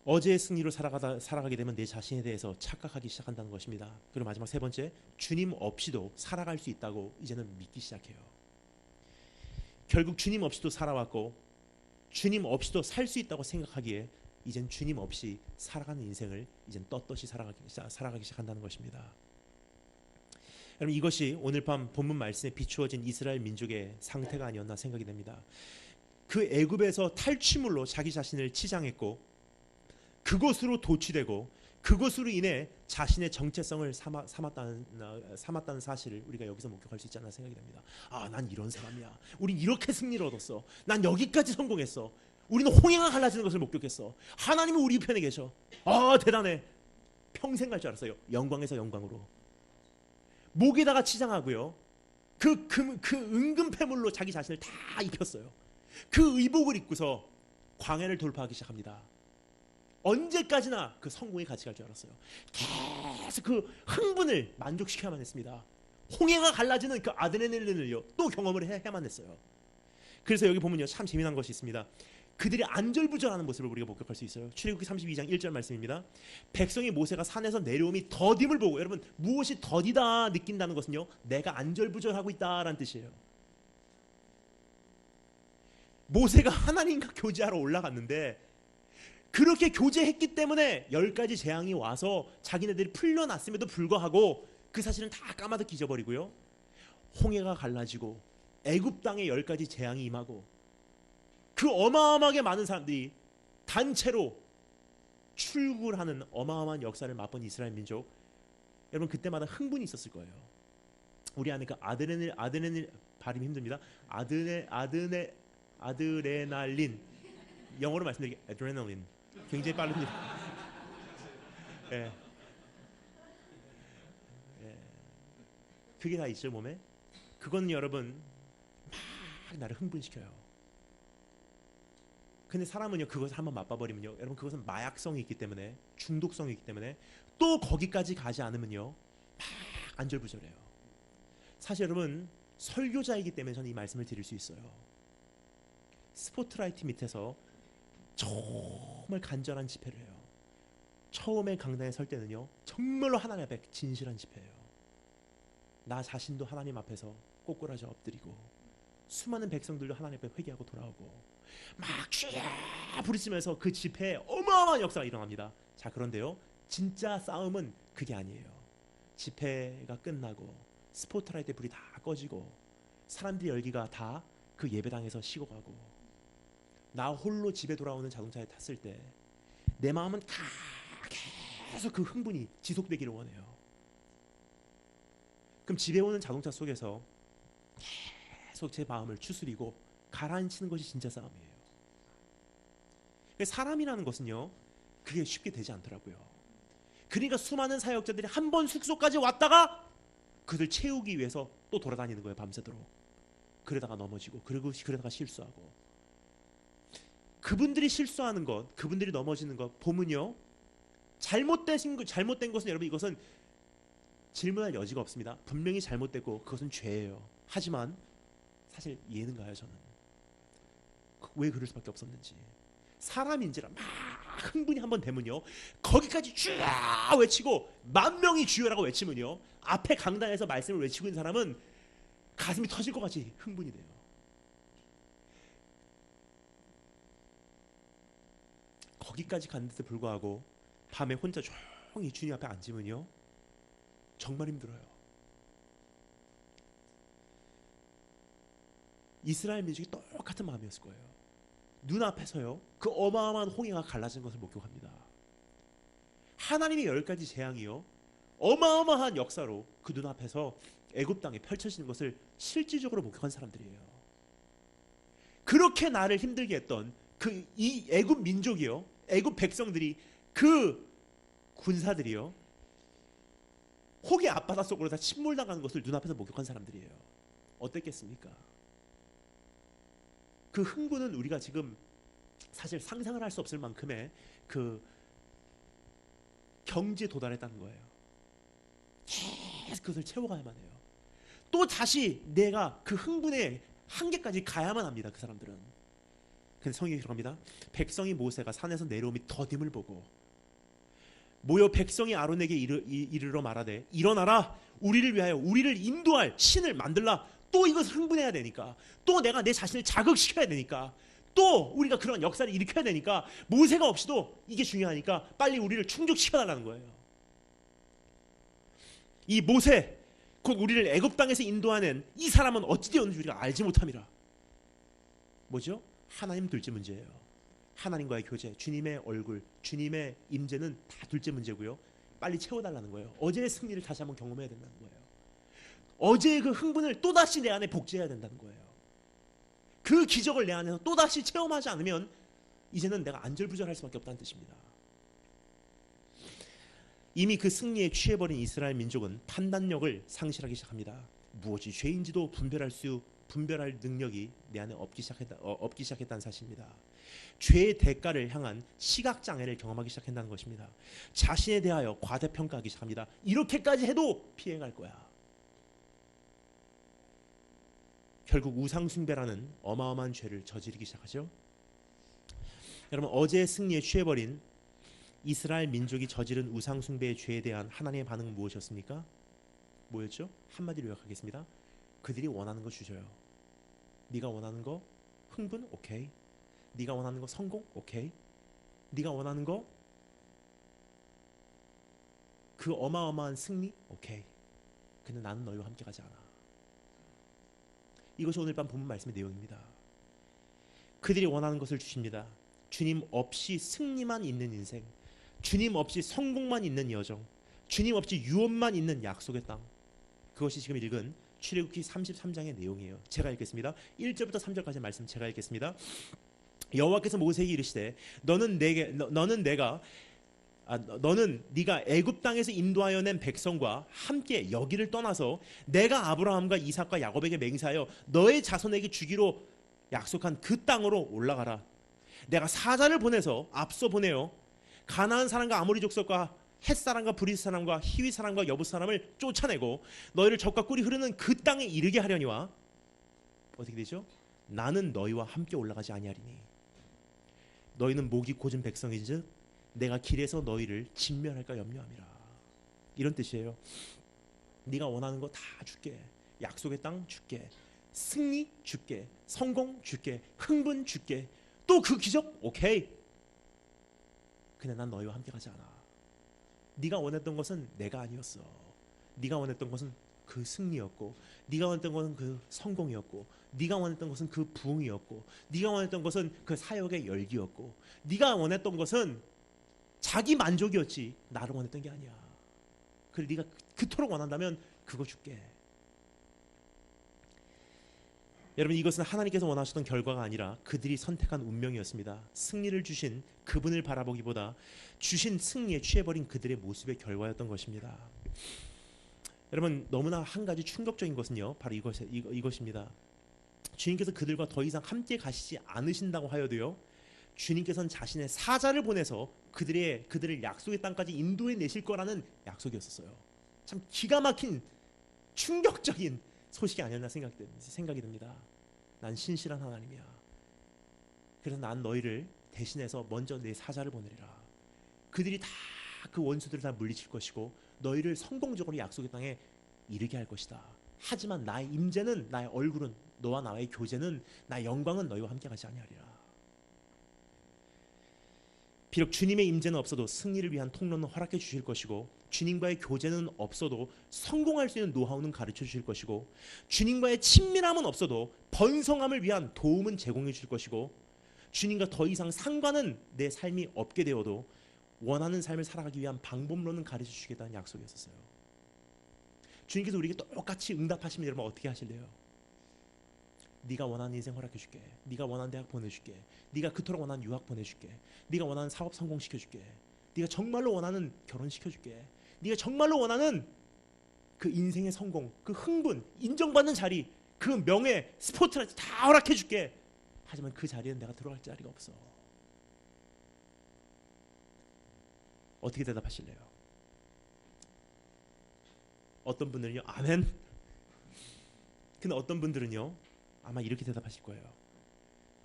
어제의 승리로 살아가게 되면 내 자신에 대해서 착각하기 시작한다는 것입니다. 그리고 마지막 세 번째, 주님 없이도 살아갈 수 있다고 이제는 믿기 시작해요. 결국 주님 없이도 살아왔고 주님 없이도 살 수 있다고 생각하기에 이젠 주님 없이 살아가는 인생을 이젠 떳떳이 살아가기 시작한다는 것입니다. 여러분, 이것이 오늘 밤 본문 말씀에 비추어진 이스라엘 민족의 상태가 아니었나 생각이 됩니다. 그 애굽에서 탈취물로 자기 자신을 치장했고, 그것으로 도취되고, 그것으로 인해 자신의 정체성을 삼았다는 사실을 우리가 여기서 목격할 수 있지 않나 생각이 됩니다. 아, 난 이런 사람이야. 우린 이렇게 승리를 얻었어. 난 여기까지 성공했어. 우리는 홍해가 갈라지는 것을 목격했어. 하나님은 우리 편에 계셔. 아, 대단해. 평생 갈 줄 알았어요. 영광에서 영광으로. 목에다가 치장하고요, 그 은근 폐물로 자기 자신을 다 입혔어요. 그 의복을 입고서 광야를 돌파하기 시작합니다. 언제까지나 그 성공에 같이 갈 줄 알았어요. 계속 그 흥분을 만족시켜야만 했습니다. 홍해가 갈라지는 그 아드레날린을요 또 경험을 해야만 했어요. 그래서 여기 보면요 참 재미난 것이 있습니다. 그들이 안절부절하는 모습을 우리가 목격할 수 있어요. 출애굽기 32장 1절 말씀입니다. 백성이 모세가 산에서 내려옴이 더딤을 보고, 여러분 무엇이 더디다 느낀다는 것은요 내가 안절부절하고 있다라는 뜻이에요. 모세가 하나님과 교제하러 올라갔는데 그렇게 교제했기 때문에 10가지 재앙이 와서 자기네들이 풀려났음에도 불구하고 그 사실은 다 까마득히 잊어버리고요, 홍해가 갈라지고 애굽 땅에 10가지 재앙이 임하고 그 어마어마하게 많은 사람들이 단체로 출굴하는 어마어마한 역사를 맛본 이스라엘 민족, 여러분 그때마다 흥분이 있었을 거예요. 우리 안에 그 아드레날린 발음이 힘듭니다. 아드레날린, 영어로 말씀드리게 아드레날린 굉장히 빠릅니다. 예. 예. 그게 다 있죠 몸에. 그건 여러분 막 나를 흥분시켜요. 근데 사람은요 그것을 한번 맛봐버리면요 여러분 그것은 마약성이 있기 때문에, 중독성이 있기 때문에 또 거기까지 가지 않으면요 막 안절부절해요. 사실 여러분 설교자이기 때문에 저는 이 말씀을 드릴 수 있어요. 스포트라이트 밑에서 정말 간절한 집회를 해요. 처음에 강단에 설 때는요 정말로 하나님 앞에 진실한 집회예요. 나 자신도 하나님 앞에서 꼬꾸라져 엎드리고 수많은 백성들도 하나님 앞에 회개하고 돌아오고 막 주여 부르시면서 그 집회에 어마어마한 역사가 일어납니다. 자, 그런데요 진짜 싸움은 그게 아니에요. 집회가 끝나고 스포트라이트 불이 다 꺼지고 사람들의 열기가 다 그 예배당에서 식어가고 나 홀로 집에 돌아오는 자동차에 탔을 때 내 마음은 계속 그 흥분이 지속되기를 원해요. 그럼 집에 오는 자동차 속에서 계속 제 마음을 추스리고 가라앉히는 것이 진짜 싸움이에요. 사람이라는 것은요 그게 쉽게 되지 않더라고요. 그러니까 수많은 사역자들이 한 번 숙소까지 왔다가 그들 채우기 위해서 또 돌아다니는 거예요. 밤새도록. 그러다가 넘어지고 그러다가 실수하고. 그분들이 실수하는 것, 그분들이 넘어지는 것 보면요 잘못된 것은 여러분 이것은 질문할 여지가 없습니다. 분명히 잘못됐고 그것은 죄예요. 하지만 사실 이해는 가요. 저는 왜 그럴 수밖에 없었는지. 사람인지라 막 흥분이 한번 되면요 거기까지 주여 외치고 만 명이 주여라고 외치면요 앞에 강단에서 말씀을 외치고 있는 사람은 가슴이 터질 것 같이 흥분이 돼요. 거기까지 갔는데도 불구하고 밤에 혼자 조용히 주님 앞에 앉으면요 정말 힘들어요. 이스라엘 민족이 똑같은 마음이었을 거예요. 눈앞에서요 그 어마어마한 홍해가 갈라진 것을 목격합니다. 하나님의 10가지 재앙이요 어마어마한 역사로 그 눈앞에서 애굽 땅에 펼쳐지는 것을 실질적으로 목격한 사람들이에요. 그렇게 나를 힘들게 했던 그 이 애굽 민족이요, 애굽 백성들이, 그 군사들이요 혹의 앞바다 속으로 다 침몰당하는 것을 눈앞에서 목격한 사람들이에요. 어땠겠습니까? 그 흥분은 우리가 지금 사실 상상을 할 수 없을 만큼의 그 경지에 도달했다는 거예요. 계속 그것을 채워가야만 해요. 또 다시 내가 그 흥분의 한계까지 가야만 합니다. 그 사람들은. 근데 성경이 들어갑니다. 백성이 모세가 산에서 내려옴이 더딤을 보고 모여 백성이 아론에게 이르러 말하되 일어나라, 우리를 위하여 우리를 인도할 신을 만들라. 또 이것을 흥분해야 되니까, 또 내가 내 자신을 자극시켜야 되니까, 또 우리가 그런 역사를 일으켜야 되니까, 모세가 없이도 이게 중요하니까 빨리 우리를 충족시켜달라는 거예요. 이 모세 곧 우리를 애굽 땅에서 인도하는 이 사람은 어찌 되었는지 우리가 알지 못함이라. 뭐죠? 하나님 둘째 문제예요. 하나님과의 교제, 주님의 얼굴, 주님의 임재는 다 둘째 문제고요. 빨리 채워달라는 거예요. 어제의 승리를 다시 한번 경험해야 된다는 거예요. 어제의 그 흥분을 또다시 내 안에 복제해야 된다는 거예요. 그 기적을 내 안에서 또다시 체험하지 않으면 이제는 내가 안절부절할 수밖에 없다는 뜻입니다. 이미 그 승리에 취해버린 이스라엘 민족은 판단력을 상실하기 시작합니다. 무엇이 죄인지도 분별할 능력이 내 안에 없기 시작했다는 사실입니다. 죄의 대가를 향한 시각장애를 경험하기 시작한다는 것입니다. 자신에 대하여 과대평가하기 시작합니다. 이렇게까지 해도 피해갈 거야. 결국 우상숭배라는 어마어마한 죄를 저지르기 시작하죠. 여러분, 어제의 승리에 취해버린 이스라엘 민족이 저지른 우상숭배의 죄에 대한 하나님의 반응은 무엇이었습니까? 뭐였죠? 한마디로 요약하겠습니다. 그들이 원하는 거 주셔요. 네가 원하는 거 흥분? 오케이. 네가 원하는 거 성공? 오케이. 네가 원하는 거 그 어마어마한 승리? 오케이. 근데 나는 너희와 함께 가지 않아. 이것이 오늘 밤 본문 말씀의 내용입니다. 그들이 원하는 것을 주십니다. 주님 없이 승리만 있는 인생, 주님 없이 성공만 있는 여정, 주님 없이 유업만 있는 약속의 땅. 그것이 지금 읽은 출애굽기 33장의 내용이에요. 제가 읽겠습니다. 1절부터 3절까지 말씀 제가 읽겠습니다. 여호와께서 모세에게 이르시되 너는 네가 애굽 땅에서 인도하여 낸 백성과 함께 여기를 떠나서 내가 아브라함과 이삭과 야곱에게 맹세하여 너의 자손에게 주기로 약속한 그 땅으로 올라가라. 내가 사자를 보내서 앞서 보내어 가나안 사람과 아모리 족속과 헷 사람과 브리스 사람과 히위 사람과 여부 사람을 쫓아내고 너희를 적과 꿀이 흐르는 그 땅에 이르게 하려니와 어떻게 되죠? 나는 너희와 함께 올라가지 아니하리니 너희는 목이 고진 백성인즉 내가 길에서 너희를 진멸할까 염려함이라. 이런 뜻이에요. 네가 원하는 거 다 줄게. 약속의 땅 줄게. 승리 줄게. 성공 줄게. 흥분 줄게. 또 그 기적? 오케이. 근데 난 너희와 함께 가지 않아. 네가 원했던 것은 내가 아니었어. 네가 원했던 것은 그 승리였고, 네가 원했던 것은 그 성공이었고, 네가 원했던 것은 그 부흥이었고, 네가 원했던 것은 그 사역의 열기였고, 네가 원했던 것은 자기 만족이었지 나를 원했던 게 아니야. 그래 네가 그토록 원한다면 그거 줄게. 여러분, 이것은 하나님께서 원하셨던 결과가 아니라 그들이 선택한 운명이었습니다. 승리를 주신 그분을 바라보기보다 주신 승리에 취해버린 그들의 모습의 결과였던 것입니다. 여러분, 너무나 한 가지 충격적인 것은요, 바로 이것입니다. 주님께서 그들과 더 이상 함께 가시지 않으신다고 하여도요, 주님께서는 자신의 사자를 보내서 그들을 약속의 땅까지 인도해 내실 거라는 약속이었어요. 참 기가 막힌 충격적인 소식이 아니었나 생각이 듭니다. 난 신실한 하나님이야. 그래서 난 너희를 대신해서 먼저 내 사자를 보내리라. 그들이 다 그 원수들을 다 물리칠 것이고 너희를 성공적으로 약속의 땅에 이르게 할 것이다. 하지만 나의 임재는, 나의 얼굴은, 너와 나의 교제는, 나의 영광은 너희와 함께 가지 아니하리라. 비록 주님의 임재는 없어도 승리를 위한 통로는 허락해 주실 것이고, 주님과의 교제는 없어도 성공할 수 있는 노하우는 가르쳐 주실 것이고, 주님과의 친밀함은 없어도 번성함을 위한 도움은 제공해 주실 것이고, 주님과 더 이상 상관은 내 삶이 없게 되어도 원하는 삶을 살아가기 위한 방법론은 가르쳐 주시겠다는 약속이었어요. 주님께서 우리에게 똑같이 응답하시면 여러분 어떻게 하실래요? 네가 원하는 인생 허락해 줄게. 네가 원하는 대학 보내줄게. 네가 그토록 원하는 유학 보내줄게. 네가 원하는 사업 성공시켜줄게. 네가 정말로 원하는 결혼시켜줄게. 네가 정말로 원하는 그 인생의 성공, 그 흥분, 인정받는 자리, 그 명예, 스포트라이트 다 허락해 줄게. 하지만 그 자리에는 내가 들어갈 자리가 없어. 어떻게 대답하실래요? 어떤 분들은요, 아멘. 근데 어떤 분들은요, 아마 이렇게 대답하실 거예요.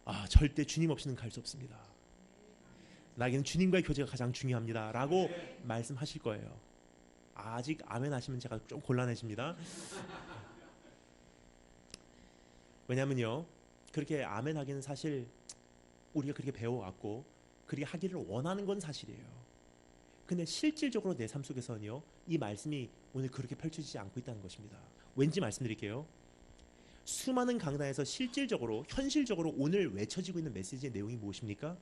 아, 절대 주님 없이는 갈 수 없습니다. 나에게는 주님과의 교제가 가장 중요합니다. 라고 말씀하실 거예요. 아직 아멘 하시면 제가 좀 곤란해집니다. 왜냐면요, 그렇게 아멘 하기는 사실 우리가 그렇게 배워왔고 그렇게 하기를 원하는 건 사실이에요. 근데 실질적으로 내 삶 속에서는요, 이 말씀이 오늘 그렇게 펼쳐지지 않고 있다는 것입니다. 왠지 말씀드릴게요. 수많은 강단에서 실질적으로, 현실적으로 오늘 외쳐지고 있는 메시지의 내용이 무엇입니까?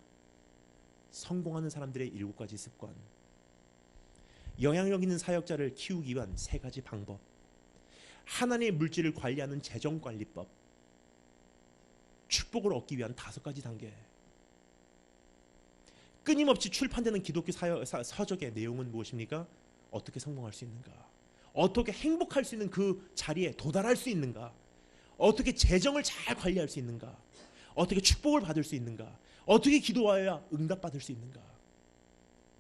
성공하는 사람들의 7가지 습관, 영향력 있는 사역자를 키우기 위한 3가지 방법, 하나님의 물질을 관리하는 재정관리법, 축복을 얻기 위한 5가지 단계. 끊임없이 출판되는 기독교 서적의 내용은 무엇입니까? 어떻게 성공할 수 있는가? 어떻게 행복할 수 있는 그 자리에 도달할 수 있는가? 어떻게 재정을 잘 관리할 수 있는가? 어떻게 축복을 받을 수 있는가? 어떻게 기도하여야 응답받을 수 있는가?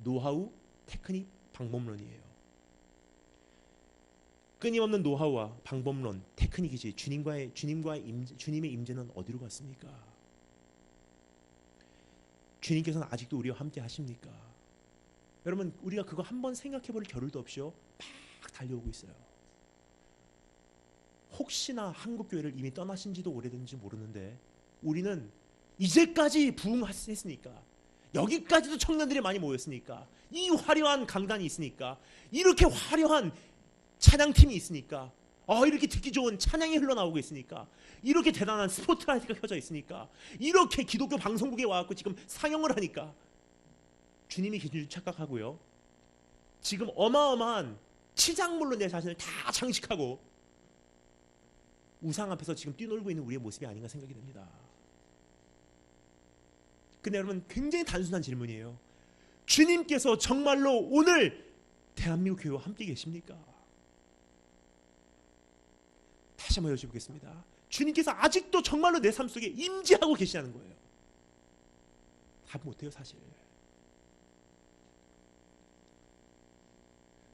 노하우, 테크닉, 방법론이에요. 끊임없는 노하우와 방법론, 테크닉이지 주님의 임재는 어디로 갔습니까? 주님께서는 아직도 우리와 함께 하십니까? 여러분, 우리가 그거 한번 생각해볼 겨를도 없이요 막 달려오고 있어요. 혹시나 한국교회를 이미 떠나신지도 오래된지 모르는데 우리는 이제까지 부흥했으니까, 여기까지도 청년들이 많이 모였으니까, 이 화려한 강단이 있으니까, 이렇게 화려한 찬양팀이 있으니까, 이렇게 듣기 좋은 찬양이 흘러나오고 있으니까, 이렇게 대단한 스포트라이트가 켜져 있으니까, 이렇게 기독교 방송국에 와갖고 지금 상영을 하니까 주님이 계신 줄 착각하고요, 지금 어마어마한 치장물로 내 자신을 다 장식하고 우상 앞에서 지금 뛰놀고 있는 우리의 모습이 아닌가 생각이 됩니다. 근데 여러분, 굉장히 단순한 질문이에요. 주님께서 정말로 오늘 대한민국 교회와 함께 계십니까? 다시 한번 여쭤보겠습니다. 주님께서 아직도 정말로 내 삶 속에 임재하고 계시다는 거예요. 답 못해요, 사실.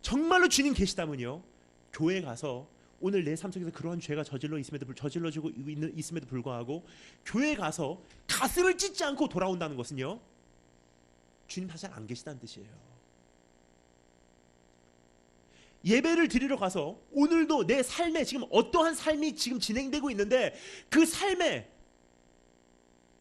정말로 주님 계시다면요, 교회에 가서 오늘 내 삶 속에서 그러한 죄가 저질러지고 있음에도 불구하고 교회에 가서 가슴을 찢지 않고 돌아온다는 것은요, 주님 사실 안 계시다는 뜻이에요. 예배를 드리러 가서 오늘도 내 삶에 지금 어떠한 삶이 지금 진행되고 있는데 그 삶에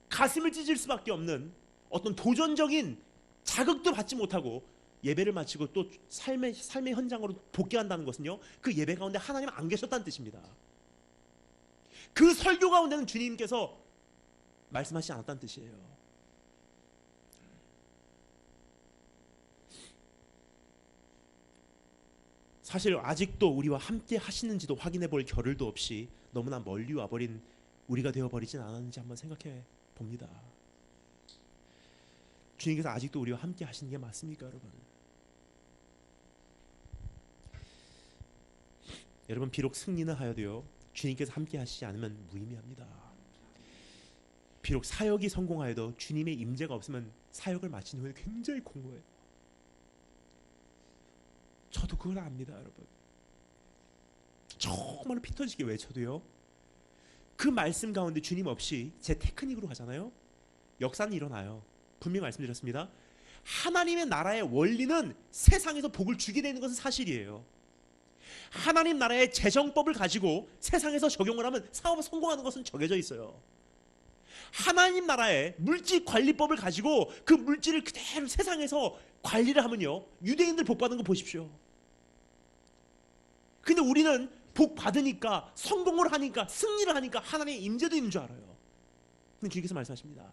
가슴을 찢을 수밖에 없는 어떤 도전적인 자극도 받지 못하고 예배를 마치고 또 삶의 현장으로 복귀한다는 것은요, 그 예배 가운데 하나님 안 계셨다는 뜻입니다. 그 설교 가운데는 주님께서 말씀하시지 않았다는 뜻이에요. 사실 아직도 우리와 함께 하시는지도 확인해 볼 겨를도 없이 너무나 멀리 와버린 우리가 되어버리진 않았는지 한번 생각해 봅니다. 주님께서 아직도 우리와 함께 하시는 게 맞습니까, 여러분? 여러분, 비록 승리는 하여도요, 주님께서 함께 하시지 않으면 무의미합니다. 비록 사역이 성공하여도 주님의 임재가 없으면 사역을 마친 후에 굉장히 공허해요. 저도 그걸 압니다, 여러분. 정말 피 터지게 외쳐도요, 그 말씀 가운데 주님 없이 제 테크닉으로 가잖아요, 역사는 일어나요. 분명히 말씀드렸습니다. 하나님의 나라의 원리는 세상에서 복을 주게 되는 것은 사실이에요. 하나님 나라의 재정법을 가지고 세상에서 적용을 하면 사업을 성공하는 것은 정해져 있어요. 하나님 나라의 물질 관리법을 가지고 그 물질을 그대로 세상에서 관리를 하면요, 유대인들 복 받는 거 보십시오. 근데 우리는 복 받으니까, 성공을 하니까, 승리를 하니까 하나님의 임재도 있는 줄 알아요. 근데 주님께서 말씀하십니다.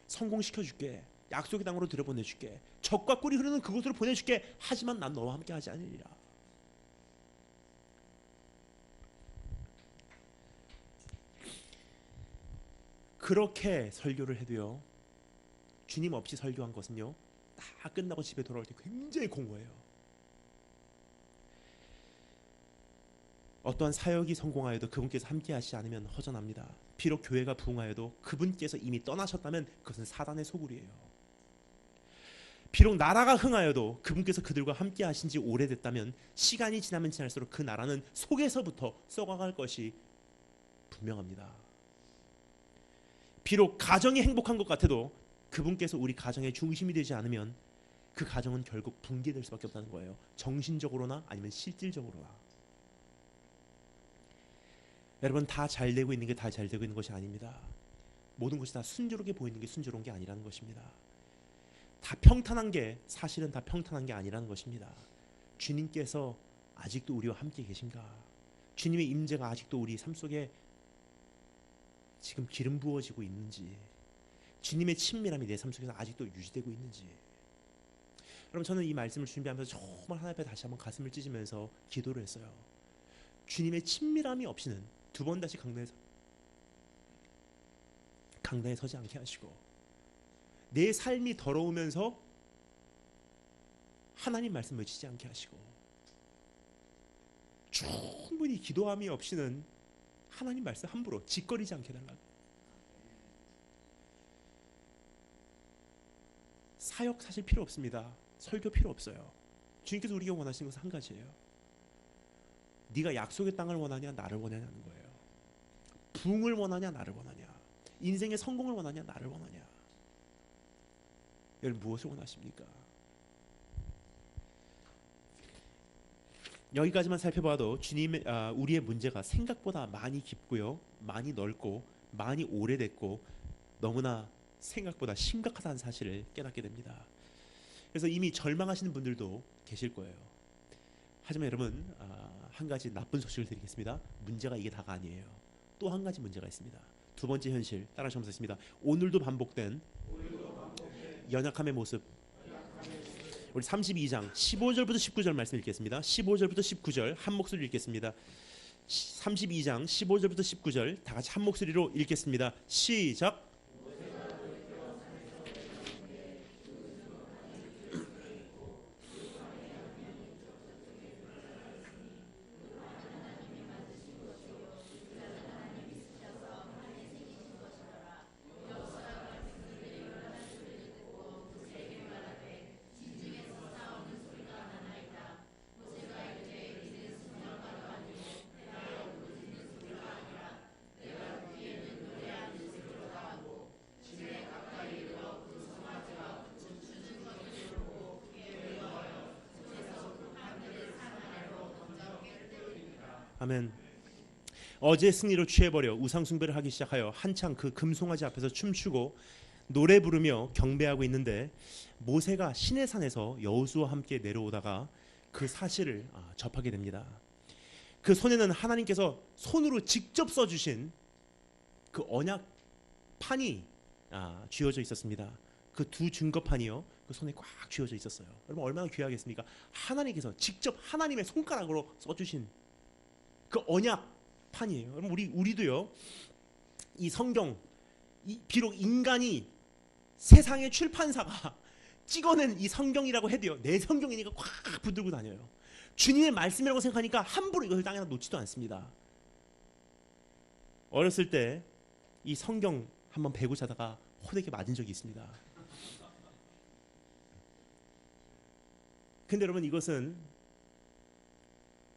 성공시켜줄게, 약속의 땅으로 들여보내줄게, 젖과 꿀이 흐르는 그곳으로 보내줄게. 하지만 난 너와 함께 하지 않으리라. 그렇게 설교를 해도요, 주님 없이 설교한 것은요, 다 끝나고 집에 돌아올 때 굉장히 공허해요. 어떠한 사역이 성공하여도 그분께서 함께 하시지 않으면 허전합니다. 비록 교회가 부흥하여도 그분께서 이미 떠나셨다면 그것은 사단의 소굴이에요. 비록 나라가 흥하여도 그분께서 그들과 함께 하신 지 오래됐다면 시간이 지나면 지날수록 그 나라는 속에서부터 썩어갈 것이 분명합니다. 비록 가정이 행복한 것 같아도 그분께서 우리 가정의 중심이 되지 않으면 그 가정은 결국 붕괴될 수밖에 없다는 거예요. 정신적으로나 아니면 실질적으로나. 여러분, 다 잘 되고 있는 게 다 잘 되고 있는 것이 아닙니다. 모든 것이 다 순조롭게 보이는 게 순조로운 게 아니라는 것입니다. 다 평탄한 게 사실은 다 평탄한 게 아니라는 것입니다. 주님께서 아직도 우리와 함께 계신가? 주님의 임재가 아직도 우리 삶 속에 지금 기름 부어지고 있는지, 주님의 친밀함이 내 삶 속에서 아직도 유지되고 있는지. 여러분, 저는 이 말씀을 준비하면서 정말 하나님 앞에 다시 한번 가슴을 찢으면서 기도를 했어요. 주님의 친밀함이 없이는 두 번 다시 강단에 서지 않게 하시고, 내 삶이 더러우면서 하나님 말씀 외치지 않게 하시고, 충분히 기도함이 없이는 하나님 말씀 함부로 짓거리지 않게 해달라고. 사역 사실 필요 없습니다. 설교 필요 없어요. 주님께서 우리가 원하시는 것은 한 가지예요. 네가 약속의 땅을 원하냐 나를 원하냐는 거예요. 부흥을 원하냐 나를 원하냐, 인생의 성공을 원하냐 나를 원하냐. 여러분 무엇을 원하십니까? 여기까지만 살펴봐도 주님의 우리의 문제가 생각보다 많이 깊고요, 많이 넓고 많이 오래됐고 너무나 생각보다 심각하다는 사실을 깨닫게 됩니다. 그래서 이미 절망하시는 분들도 계실 거예요. 하지만 여러분 한 가지 나쁜 소식을 드리겠습니다. 문제가 이게 다가 아니에요. 또 한 가지 문제가 있습니다. 두 번째 현실 따라 적으셨습니다. 오늘도 반복된 연약함의 모습. 우리 32장 15절부터 19절 말씀 읽겠습니다. 15절부터 19절 한 목소리로 읽겠습니다. 32장 15절부터 19절 다 같이 한 목소리로 읽겠습니다. 시작. 아멘. 어제 승리로 취해버려 우상 숭배를 하기 시작하여 한창 그 금송아지 앞에서 춤추고 노래 부르며 경배하고 있는데 모세가 시내산에서 여호수아와 함께 내려오다가 그 사실을 접하게 됩니다. 그 손에는 하나님께서 손으로 직접 써주신 그 언약판이 쥐어져 있었습니다. 그 두 증거판이요, 그 손에 꽉 쥐어져 있었어요. 여러분 얼마나 귀하겠습니까? 하나님께서 직접 하나님의 손가락으로 써주신 그 언약판이에요. 여러분 우리도요, 이 성경, 비록 인간이 세상의 출판사가 찍어낸 이 성경이라고 해도요, 내 성경이니까 꽉 붙들고 다녀요. 주님의 말씀이라고 생각하니까 함부로 이것을 땅에다 놓지도 않습니다. 어렸을 때 이 성경 한번 베고 자다가 호되게 맞은 적이 있습니다. 근데 여러분 이것은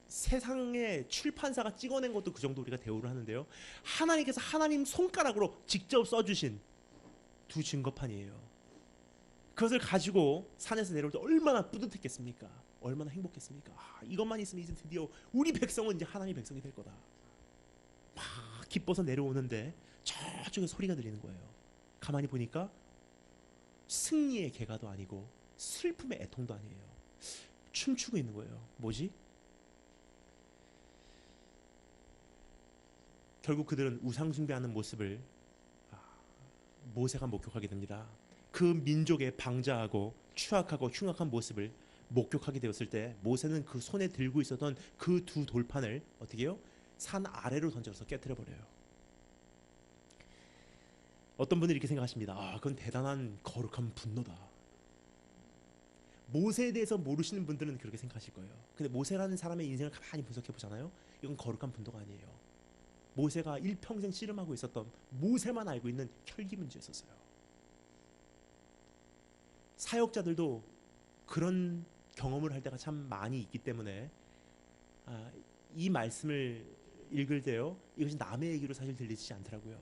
세상의 출판사가 찍어낸 것도 그 정도 우리가 대우를 하는데요, 하나님께서 하나님 손가락으로 직접 써주신 두 증거판이에요. 그것을 가지고 산에서 내려올 때 얼마나 뿌듯했겠습니까? 얼마나 행복했습니까? 이것만 있으면 이제 드디어 우리 백성은 이제 하나님의 백성이 될 거다. 막 기뻐서 내려오는데 저쪽에 소리가 들리는 거예요. 가만히 보니까 승리의 개가도 아니고 슬픔의 애통도 아니에요. 춤추고 있는 거예요. 뭐지? 결국 그들은 우상 숭배하는 모습을 모세가 목격하게 됩니다. 그 민족의 방자하고 추악하고 흉악한 모습을 목격하게 되었을 때 모세는 그 손에 들고 있었던 그 두 돌판을 어떻게 해요? 산 아래로 던져서 깨트려 버려요. 어떤 분들이 이렇게 생각하십니다. 그건 대단한 거룩한 분노다. 모세에 대해서 모르시는 분들은 그렇게 생각하실 거예요. 근데 모세라는 사람의 인생을 가만히 분석해 보잖아요. 이건 거룩한 분노가 아니에요. 모세가 일평생 씨름하고 있었던, 모세만 알고 있는 혈기 문제였었어요. 사역자들도 그런 경험을 할 때가 참 많이 있기 때문에 이 말씀을 읽을 때요, 이것이 남의 얘기로 사실 들리지 않더라고요.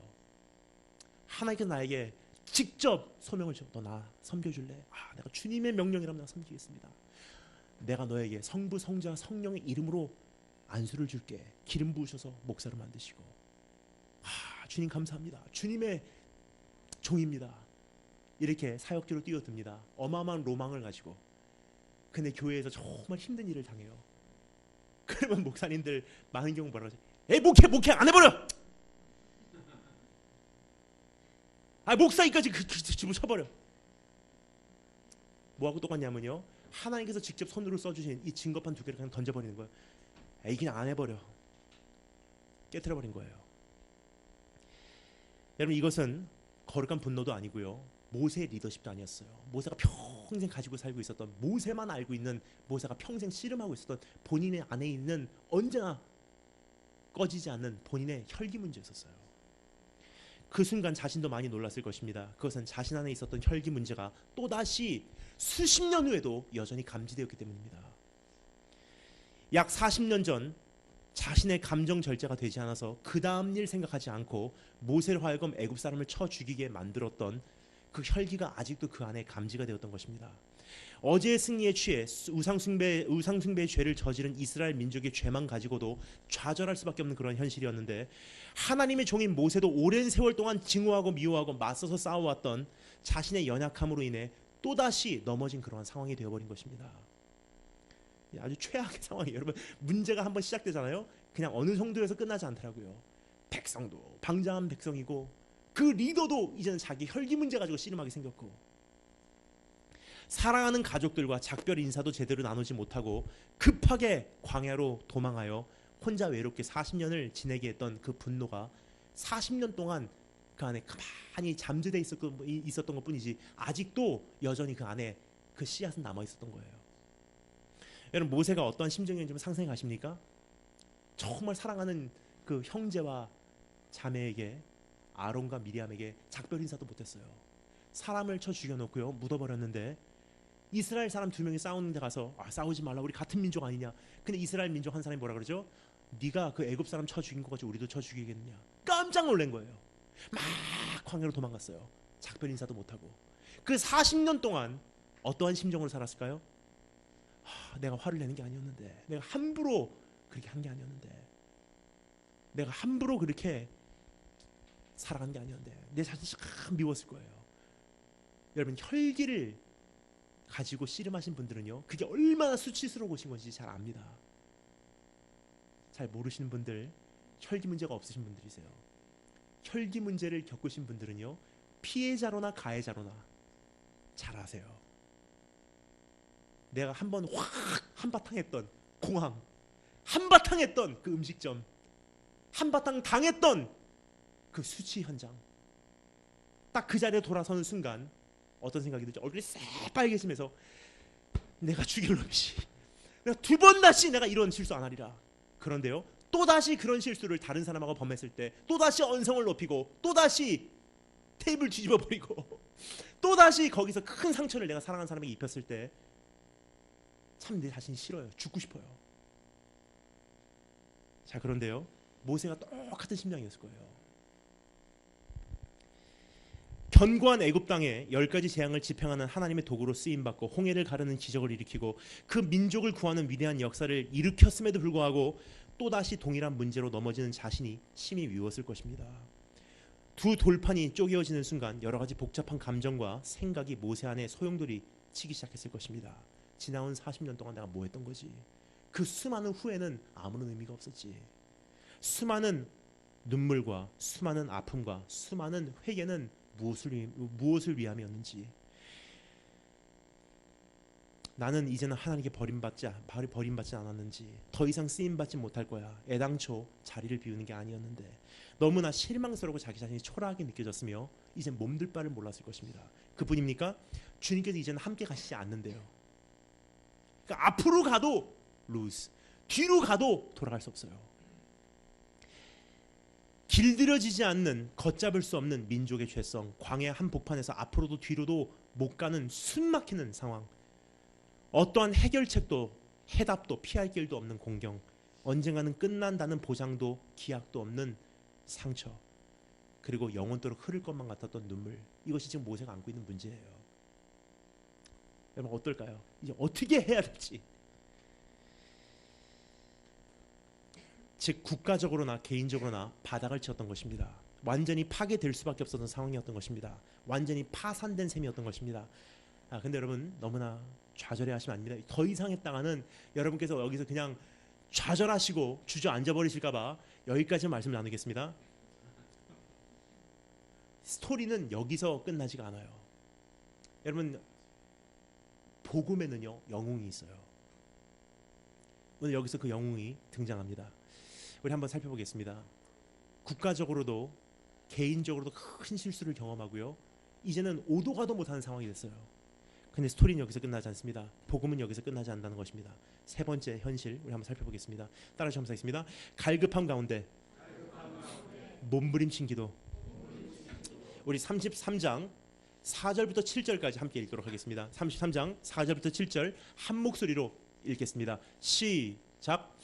하나님께서 나에게 직접 소명을 주고 너 나 섬겨줄래? 내가 주님의 명령이라면 내가 섬기겠습니다. 내가 너에게 성부 성자 성령의 이름으로 안수를 줄게. 기름 부으셔서 목사로 만드시고. 주님 감사합니다. 주님의 종입니다. 이렇게 사역지로 뛰어듭니다. 어마어마한 로망을 가지고. 근데 교회에서 정말 힘든 일을 당해요. 그러면 목사님들 많은 경우 뭐라고 하죠? 에이 목회 안 해버려. 목사님까지 그 집을 쳐버려. 뭐하고 똑같냐면요, 하나님께서 직접 손으로 써주신 이 증거판 두 개를 그냥 던져버리는 거예요. 에이 그냥 안 해버려. 깨트려버린 거예요. 여러분 이것은 거룩한 분노도 아니고요, 모세의 리더십도 아니었어요. 모세가 평생 가지고 살고 있었던, 모세만 알고 있는, 모세가 평생 씨름하고 있었던 본인의 안에 있는 언제나 꺼지지 않는 본인의 혈기 문제였었어요. 그 순간 자신도 많이 놀랐을 것입니다. 그것은 자신 안에 있었던 혈기 문제가 또다시 수십 년 후에도 여전히 감지되었기 때문입니다. 약 40년 전 자신의 감정 절제가 되지 않아서 그 다음 일 생각하지 않고 모세를 하여금 애굽 사람을 쳐 죽이게 만들었던 그 혈기가 아직도 그 안에 감지가 되었던 것입니다. 어제의 승리에 취해 우상숭배의 죄를 저지른 이스라엘 민족의 죄만 가지고도 좌절할 수밖에 없는 그런 현실이었는데, 하나님의 종인 모세도 오랜 세월 동안 증오하고 미워하고 맞서서 싸워왔던 자신의 연약함으로 인해 또다시 넘어진 그러한 상황이 되어버린 것입니다. 아주 최악의 상황이에요. 여러분, 문제가 한번 시작되잖아요. 그냥 어느 정도에서 끝나지 않더라고요. 백성도 방자한 백성이고 그 리더도 이제는 자기 혈기 문제 가지고 씨름하게 생겼고, 사랑하는 가족들과 작별 인사도 제대로 나누지 못하고 급하게 광야로 도망하여 혼자 외롭게 40년을 지내게 했던 그 분노가 40년 동안 그 안에 가만히 잠재돼 있었던 것뿐이지 아직도 여전히 그 안에 그 씨앗은 남아 있었던 거예요. 여러분, 모세가 어떠한 심정이었는지 좀 상상해 가십니까? 정말 사랑하는 그 형제와 자매에게, 아론과 미리암에게 작별 인사도 못했어요. 사람을 쳐 죽여놓고요, 묻어버렸는데 이스라엘 사람 2명이 싸우는 데 가서 싸우지 말라, 우리 같은 민족 아니냐. 근데 이스라엘 민족 한 사람이 뭐라 그러죠? 네가 그 애굽 사람 쳐 죽인 거 가지고 우리도 쳐 죽이겠느냐. 깜짝 놀란 거예요. 막 광야로 도망갔어요. 작별 인사도 못하고. 그 40년 동안 어떠한 심정으로 살았을까요? 내가 화를 내는 게 아니었는데, 내가 함부로 그렇게 한 게 아니었는데, 내가 함부로 그렇게 살아간 게 아니었는데, 내 자신이 참 미웠을 거예요. 여러분, 혈기를 가지고 씨름하신 분들은요, 그게 얼마나 수치스러운 것인 건지 잘 압니다. 잘 모르시는 분들, 혈기 문제가 없으신 분들이세요. 혈기 문제를 겪으신 분들은요, 피해자로나 가해자로나 잘 아세요. 내가 한번 확 한바탕 했던 공항, 한바탕 했던 그 음식점, 한바탕 당했던 그 수치 현장, 딱 그 자리에 돌아서는 순간 어떤 생각이 들죠? 얼굴이 새빨개지면서 내가 죽일 놈이지, 내가 2번 다시 내가 이런 실수 안 하리라. 그런데요, 또다시 그런 실수를 다른 사람하고 범했을 때 또다시 언성을 높이고 또다시 테이블 뒤집어 버리고 또다시 거기서 큰 상처를 내가 사랑하는 사람에게 입혔을 때 참 내 자신이 싫어요. 죽고 싶어요. 자, 그런데요, 모세가 똑같은 심정이었을 거예요. 견고한 애굽 땅에 10가지 재앙을 집행하는 하나님의 도구로 쓰임받고 홍해를 가르는 기적을 일으키고 그 민족을 구하는 위대한 역사를 일으켰음에도 불구하고 또다시 동일한 문제로 넘어지는 자신이 심히 미웠을 것입니다. 두 돌판이 쪼개어지는 순간 여러 가지 복잡한 감정과 생각이 모세 안에 소용돌이 치기 시작했을 것입니다. 지나온 40년 동안 내가 뭐 했던 거지? 그 수많은 후회는 아무런 의미가 없었지. 수많은 눈물과 수많은 아픔과 수많은 회개는 무엇을 위함이었는지. 나는 이제는 하나님께 버림받지 않았는지, 더 이상 쓰임받지 못할 거야. 애당초 자리를 비우는 게 아니었는데, 너무나 실망스럽고 자기 자신이 초라하게 느껴졌으며 이제 몸둘 바를 몰랐을 것입니다. 그뿐입니까? 주님께서 이제는 함께 가시지 않는데요. 그러니까 앞으로 가도 lose, 뒤로 가도 돌아갈 수 없어요. 길들여지지 않는, 걷잡을 수 없는 민족의 죄성, 광야 한복판에서 앞으로도 뒤로도 못 가는 숨막히는 상황, 어떠한 해결책도 해답도 피할 길도 없는 공경, 언젠가는 끝난다는 보장도 기약도 없는 상처, 그리고 영원토록 흐를 것만 같았던 눈물, 이것이 지금 모세가 안고 있는 문제예요. 여러분, 어떨까요? 이제 어떻게 해야 될지. 즉 국가적으로나 개인적으로나 바닥을 치었던 것입니다. 완전히 파괴될 수밖에 없었던 상황이었던 것입니다. 완전히 파산된 셈이었던 것입니다. 근데 여러분, 너무나 좌절해하시면 안 됩니다. 더 이상 했다가는 여러분께서 여기서 그냥 좌절하시고 주저앉아 버리실까봐 여기까지 말씀 나누겠습니다. 스토리는 여기서 끝나지가 않아요. 여러분, 복음에는요, 영웅이 있어요. 오늘 여기서 그 영웅이 등장합니다. 우리 한번 살펴보겠습니다. 국가적으로도 개인적으로도 큰 실수를 경험하고요, 이제는 오도 가도 못하는 상황이 됐어요. 근데 스토리는 여기서 끝나지 않습니다. 복음은 여기서 끝나지 않는다는 것입니다. 세 번째 현실 우리 한번 살펴보겠습니다. 따라서 한번 하겠습니다. 갈급함 가운데 몸부림친 기도. 우리 33장 4절부터 7절까지 함께 읽도록 하겠습니다. 33장 4절부터 7절 한 목소리로 읽겠습니다. 시작.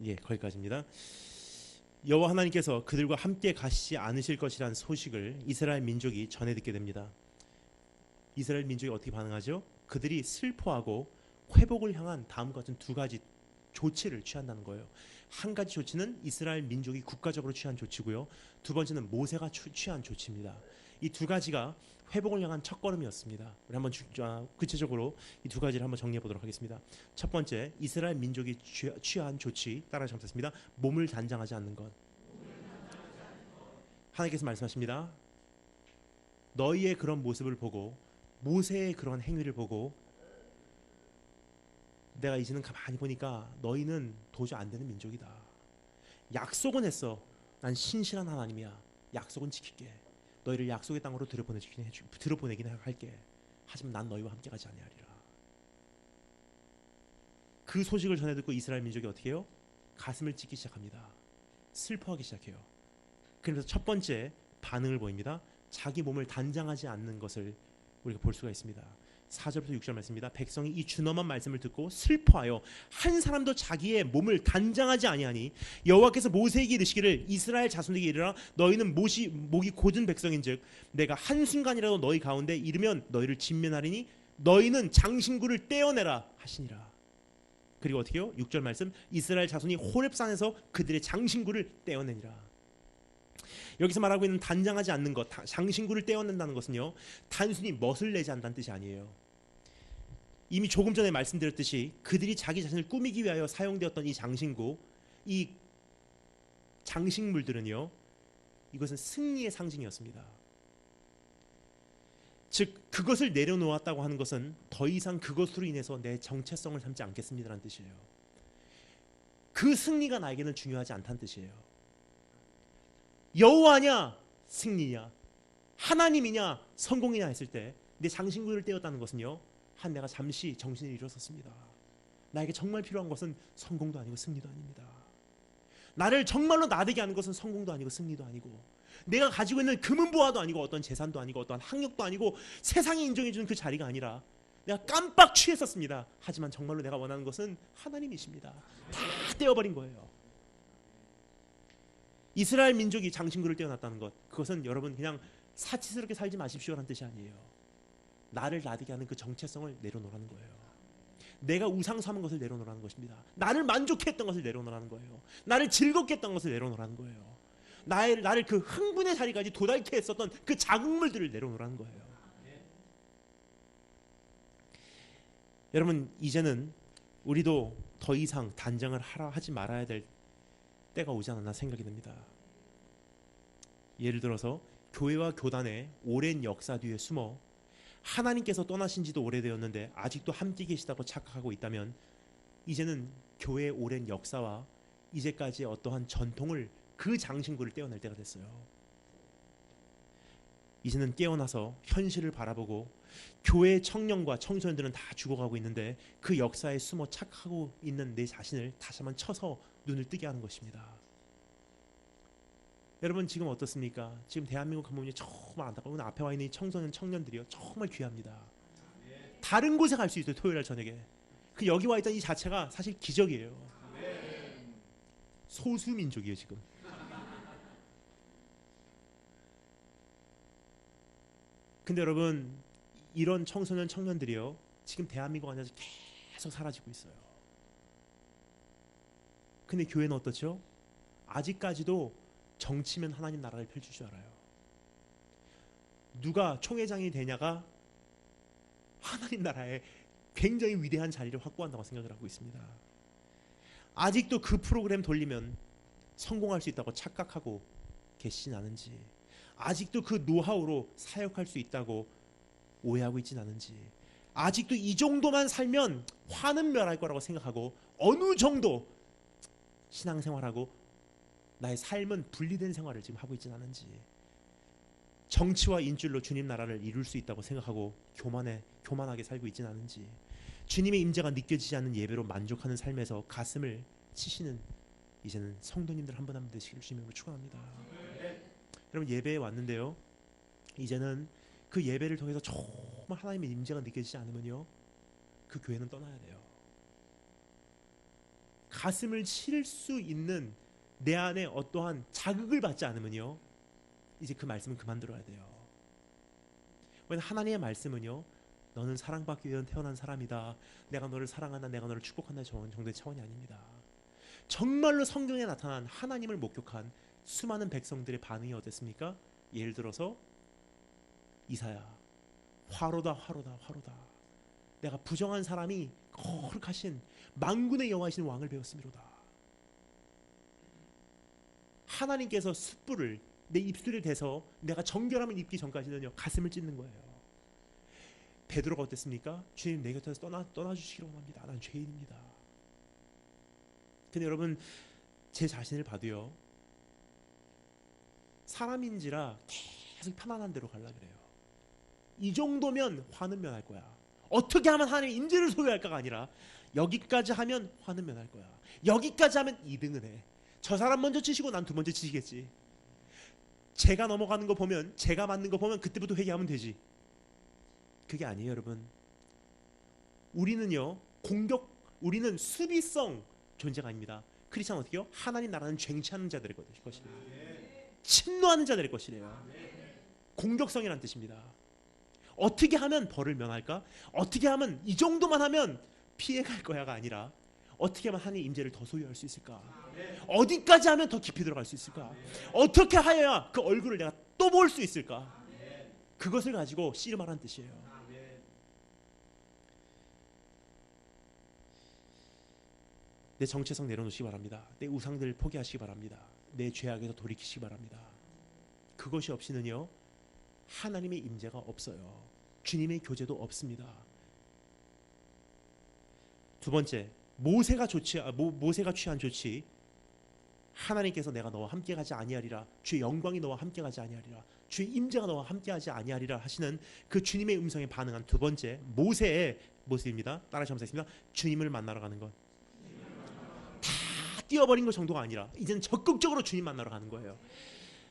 예, 거기까지입니다. 여호와 하나님께서 그들과 함께 가시지 않으실 것이란 소식을 이스라엘 민족이 전해 듣게 됩니다. 이스라엘 민족이 어떻게 반응하죠? 그들이 슬퍼하고 회복을 향한 다음과 같은 두 가지 조치를 취한다는 거예요. 한 가지 조치는 이스라엘 민족이 국가적으로 취한 조치고요. 두 번째는 모세가 취한 조치입니다. 이 두 가지가 회복을 향한 첫걸음이었습니다. 우리 한번 구체적으로 이 두 가지를 한번 정리해 보도록 하겠습니다. 첫 번째, 이스라엘 민족이 취한 조치 따라 적겠습니다. 몸을 단장하지 않는 것. 하나님께서 말씀하십니다. 너희의 그런 모습을 보고 모세의 그런 행위를 보고 내가 이제는 가만히 보니까 너희는 도저히 안 되는 민족이다. 약속은 했어. 난 신실한 하나님이야. 약속은 지킬게. 너희를 약속의 땅으로 들어보내긴 할게. 하지만 난 너희와 함께 가지 아니하리라. 그 소식을 전해 듣고 이스라엘 민족이 어떻게 해요? 가슴을 찢기 시작합니다. 슬퍼하기 시작해요. 그래서 첫 번째 반응을 보입니다. 자기 몸을 단장하지 않는 것을 우리가 볼 수가 있습니다. 4절부터 6절 말씀입니다. 백성이 이 준엄한 말씀을 듣고 슬퍼하여 한 사람도 자기의 몸을 단장하지 아니하니 여호와께서 모세에게 이르시기를 이스라엘 자손에게 이르라 너희는 목이 곧은 백성인즉 내가 한순간이라도 너희 가운데 이르면 너희를 진면하리니 너희는 장신구를 떼어내라 하시니라. 그리고 어떻게 해요? 6절 말씀 이스라엘 자손이 호렙산에서 그들의 장신구를 떼어내니라. 여기서 말하고 있는 단장하지 않는 것, 장신구를 떼어낸다는 것은요, 단순히 멋을 내지 않는다는 뜻이 아니에요. 이미 조금 전에 말씀드렸듯이 그들이 자기 자신을 꾸미기 위하여 사용되었던 이 장신구, 이 장식물들은요, 이것은 승리의 상징이었습니다. 즉 그것을 내려놓았다고 하는 것은 더 이상 그것으로 인해서 내 정체성을 삼지 않겠습니다라는 뜻이에요. 그 승리가 나에게는 중요하지 않다는 뜻이에요. 여호와냐 승리냐 하나님이냐 성공이냐 했을 때 내 장신구를 떼었다는 것은요 내가 잠시 정신을 잃었었습니다. 나에게 정말 필요한 것은 성공도 아니고 승리도 아닙니다. 나를 정말로 나대게 하는 것은 성공도 아니고 승리도 아니고 내가 가지고 있는 금은보화도 아니고 어떤 재산도 아니고 어떤 학력도 아니고 세상이 인정해주는 그 자리가 아니라 내가 깜빡 취했었습니다. 하지만 정말로 내가 원하는 것은 하나님이십니다. 다 떼어버린 거예요. 이스라엘 민족이 장신구를 떼어놨다는 것, 그것은 여러분 그냥 사치스럽게 살지 마십시오라는 뜻이 아니에요. 나를 나대게 하는 그 정체성을 내려놓으라는 거예요. 내가 우상 삼은 것을 내려놓으라는 것입니다. 나를 만족해 했던 것을 내려놓으라는 거예요. 나를 즐겁게 했던 것을 내려놓으라는 거예요. 나를 그 흥분의 자리까지 도달케 했었던 그 자극물들을 내려놓으라는 거예요. 여러분 이제는 우리도 더 이상 단장을 하지 말아야 될 때가 오지 않았나 생각이 듭니다. 예를 들어서 교회와 교단의 오랜 역사 뒤에 숨어 하나님께서 떠나신 지도 오래되었는데 아직도 함께 계시다고 착각하고 있다면 이제는 교회의 오랜 역사와 이제까지의 어떠한 전통을 그 장신구를 떼어낼 때가 됐어요. 이제는 깨어나서 현실을 바라보고 교회의 청년과 청소년들은 다 죽어가고 있는데 그 역사에 숨어 착각하고 있는 내 자신을 다시 한번 쳐서 눈을 뜨게 하는 것입니다. 여러분 지금 어떻습니까? 지금 대한민국 가보면 정말 안타까운 앞에 와 있는 이 청소년 청년들이요 정말 귀합니다. 다른 곳에 갈 수 있어요. 토요일날 저녁에 그 여기 와 있던 이 자체가 사실 기적이에요. 소수민족이에요 지금. 근데 여러분 이런 청소년 청년들이요 지금 대한민국 안에서 계속 사라지고 있어요. 근데 교회는 어떻죠? 아직까지도 정치면 하나님 나라를 펼칠 줄 알아요. 누가 총회장이 되냐가 하나님 나라에 굉장히 위대한 자리를 확보한다고 생각을 하고 있습니다. 아직도 그 프로그램 돌리면 성공할 수 있다고 착각하고 계시진 않은지, 아직도 그 노하우로 사역할 수 있다고 오해하고 있진 않은지, 아직도 이 정도만 살면 화는 멸할 거라고 생각하고 어느 정도 신앙생활하고 나의 삶은 분리된 생활을 지금 하고 있진 않은지, 정치와 인줄로 주님 나라를 이룰 수 있다고 생각하고 교만하게 살고 있진 않은지, 주님의 임재가 느껴지지 않는 예배로 만족하는 삶에서 가슴을 치시는 이제는 성도님들 한 분 한 분 되시기를 주님으로 축원합니다. 여러분 예배에 왔는데요 이제는 그 예배를 통해서 정말 하나님의 임재가 느껴지지 않으면요 그 교회는 떠나야 돼요. 가슴을 칠 수 있는 내 안에 어떠한 자극을 받지 않으면요, 이제 그 말씀은 그만 들어야 돼요. 왜냐하면 하나님의 말씀은요, 너는 사랑받기 위해 태어난 사람이다, 내가 너를 사랑한다, 내가 너를 축복한다 정도의 차원이 아닙니다. 정말로 성경에 나타난 하나님을 목격한 수많은 백성들의 반응이 어땠습니까? 예를 들어서 이사야, 화로다 화로다 화로다, 내가 부정한 사람이 거룩하신 만군의 여호와이신 왕을 배웠음이로다. 하나님께서 숯불을 내 입술에 대서 내가 정결함을 입기 전까지는요, 가슴을 찢는 거예요. 베드로가 어땠습니까? 주님, 내 곁에서 떠나주시기를 원합니다. 난 죄인입니다. 근데 여러분, 제 자신을 봐도요, 사람인지라 계속 편안한 대로 가려고 그래요. 이 정도면 화는 면할 거야. 어떻게 하면 하나님의 인재를 소유할까가 아니라 여기까지 하면 화는 면할 거야. 여기까지 하면 2등을 해. 저 사람 먼저 치시고 난 두 번째 치시겠지. 제가 넘어가는 거 보면, 제가 맞는 거 보면 그때부터 회개하면 되지. 그게 아니에요, 여러분. 우리는요, 우리는 수비성 존재가 아닙니다. 크리스찬은 어떻게 해요? 하나님 나라는 쟁취하는 자들의 것이래요. 침노하는 자들의 것이래요. 공격성이란 뜻입니다. 어떻게 하면 벌을 면할까? 어떻게 하면 이 정도만 하면 피해갈 거야가 아니라 어떻게 하면 하나님의 임재를 더 소유할 수 있을까? 어디까지 하면 더 깊이 들어갈 수 있을까? 어떻게 하여야 그 얼굴을 내가 또 볼 수 있을까? 그것을 가지고 씨름하라는 뜻이에요. 내 정체성 내려놓으시기 바랍니다. 내 우상들을 포기하시기 바랍니다. 내 죄악에서 돌이키시기 바랍니다. 그것이 없이는요, 하나님의 임재가 없어요. 주님의 교제도 없습니다. 두 번째, 모세가 취한 조치. 하나님께서 내가 너와 함께 가지 아니하리라, 주의 영광이 너와 함께 가지 아니하리라, 주의 임재가 너와 함께 하지 아니하리라 하시는 그 주님의 음성에 반응한 두 번째 모세의 모습입니다. 따라서 감사했습니다. 주님을 만나러 가는 것. 다 뛰어버린 것 정도가 아니라 이제는 적극적으로 주님 만나러 가는 거예요.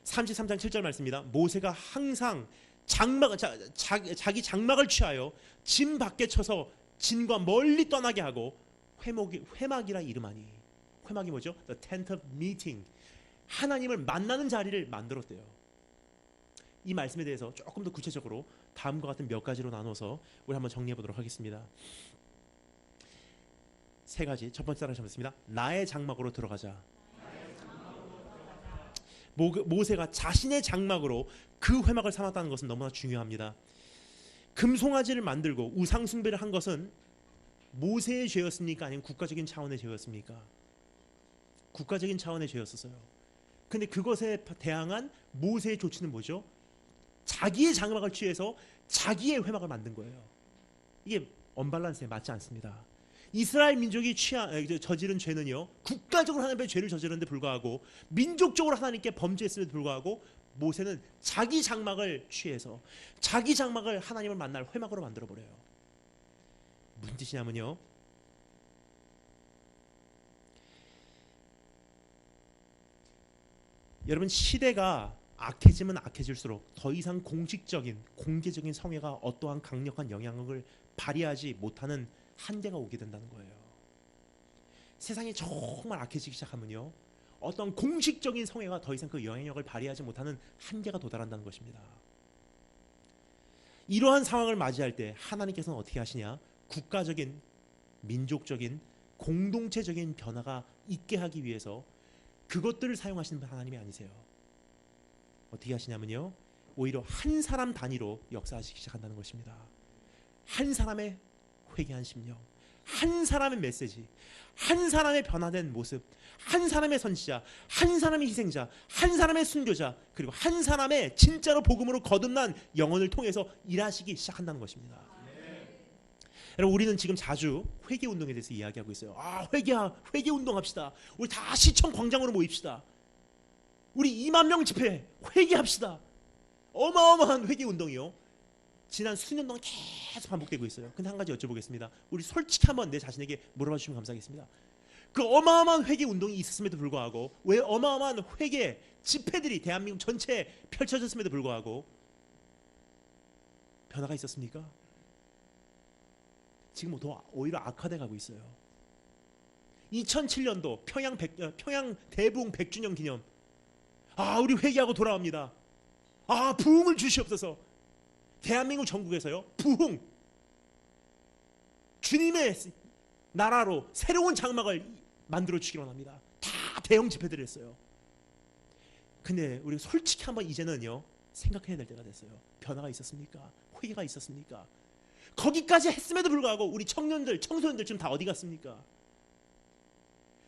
33장 7절 말씀입니다. 모세가 항상 자기 장막을 취하여 진 밖에 쳐서 진과 멀리 떠나게 하고 회막이라 이름하니. 회막이 뭐죠? The tent of meeting. 하나님을 만나는 자리를 만들었대요. 이 말씀에 대해서 조금 더 구체적으로 다음과 같은 몇 가지로 나눠서 우리 한번 정리해 보도록 하겠습니다. 세 가지. 첫 번째 따라 잡았습니다. 나의 장막으로 들어가자. 모세가 자신의 장막으로 그 회막을 삼았다는 것은 너무나 중요합니다. 금송아지를 만들고 우상 숭배를 한 것은 모세의 죄였습니까? 아니면 국가적인 차원의 죄였습니까? 국가적인 차원의 죄였었어요. 근데 그것에 대항한 모세의 조치는 뭐죠? 자기의 장막을 취해서 자기의 회막을 만든 거예요. 이게 언밸런스에 맞지 않습니다. 이스라엘 민족이 저지른 죄는요, 국가적으로 하나님의 죄를 저지르는데 불구하고 민족적으로 하나님께 범죄했음에도 불구하고 모세는 자기 장막을 취해서 자기 장막을 하나님을 만날 회막으로 만들어버려요. 무슨 뜻이냐면요, 여러분, 시대가 악해지면 악해질수록 더 이상 공개적인 성회가 어떠한 강력한 영향력을 발휘하지 못하는 한계가 오게 된다는 거예요. 세상이 정말 악해지기 시작하면요, 어떤 공식적인 성회가 더 이상 그 영향력을 발휘하지 못하는 한계가 도달한다는 것입니다. 이러한 상황을 맞이할 때 하나님께서는 어떻게 하시냐? 국가적인, 민족적인, 공동체적인 변화가 있게 하기 위해서 그것들을 사용하시는 하나님이 아니세요. 어떻게 하시냐면요, 오히려 한 사람 단위로 역사하시기 시작한다는 것입니다. 한 사람의 회개한 심령, 한 사람의 메시지, 한 사람의 변화된 모습, 한 사람의 선지자, 한 사람의 희생자, 한 사람의 순교자, 그리고 한 사람의 진짜로 복음으로 거듭난 영혼을 통해서 일하시기 시작한다는 것입니다. 여러분, 우리는 지금 자주 회개 운동에 대해서 이야기하고 있어요. 회개 운동합시다. 우리 다 시청 광장으로 모입시다. 우리 2만 명 집회 회개합시다. 어마어마한 회개 운동이요, 지난 수년 동안 계속 반복되고 있어요. 근데 한 가지 여쭤보겠습니다. 우리 솔직히 한번 내 자신에게 물어봐 주시면 감사하겠습니다. 그 어마어마한 회개 운동이 있었음에도 불구하고, 왜 어마어마한 회개 집회들이 대한민국 전체에 펼쳐졌음에도 불구하고 변화가 있었습니까? 지금 더 오히려 악화돼 가고 있어요. 2007년도 평양 대부흥 100주년 기념. 우리 회개하고 돌아옵니다. 부흥을 주시옵소서. 대한민국 전국에서요, 부흥, 주님의 나라로 새로운 장막을 만들어 주기로 합니다. 다 대형 집회들을 했어요. 근데 우리 솔직히 한번 이제는요, 생각해야 될 때가 됐어요. 변화가 있었습니까? 회개가 있었습니까? 거기까지 했음에도 불구하고 우리 청년들, 청소년들 지금 다 어디 갔습니까?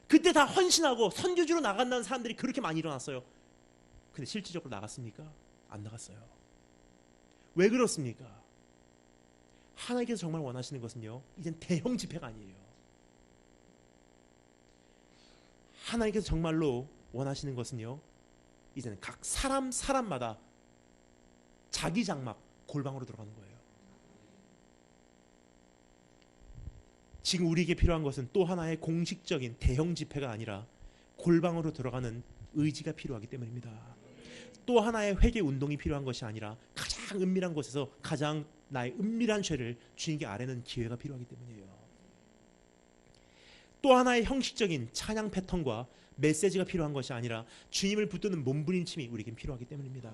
그때 다 헌신하고 선교주로 나간다는 사람들이 그렇게 많이 일어났어요. 근데 실질적으로 나갔습니까? 안 나갔어요. 왜 그렇습니까? 하나님께서 정말 원하시는 것은요, 이젠 대형 집회가 아니에요. 하나님께서 정말로 원하시는 것은요, 이제는 각 사람마다 자기 장막 골방으로 들어가는 거예요. 지금 우리에게 필요한 것은 또 하나의 공식적인 대형 집회가 아니라 골방으로 들어가는 의지가 필요하기 때문입니다. 또 하나의 회개 운동이 필요한 것이 아니라 가장 은밀한 곳에서 가장 나의 은밀한 죄를 주님께 아뢰는 기회가 필요하기 때문이에요. 또 하나의 형식적인 찬양 패턴과 메시지가 필요한 것이 아니라 주님을 붙드는 몸부림침이 우리에겐 필요하기 때문입니다.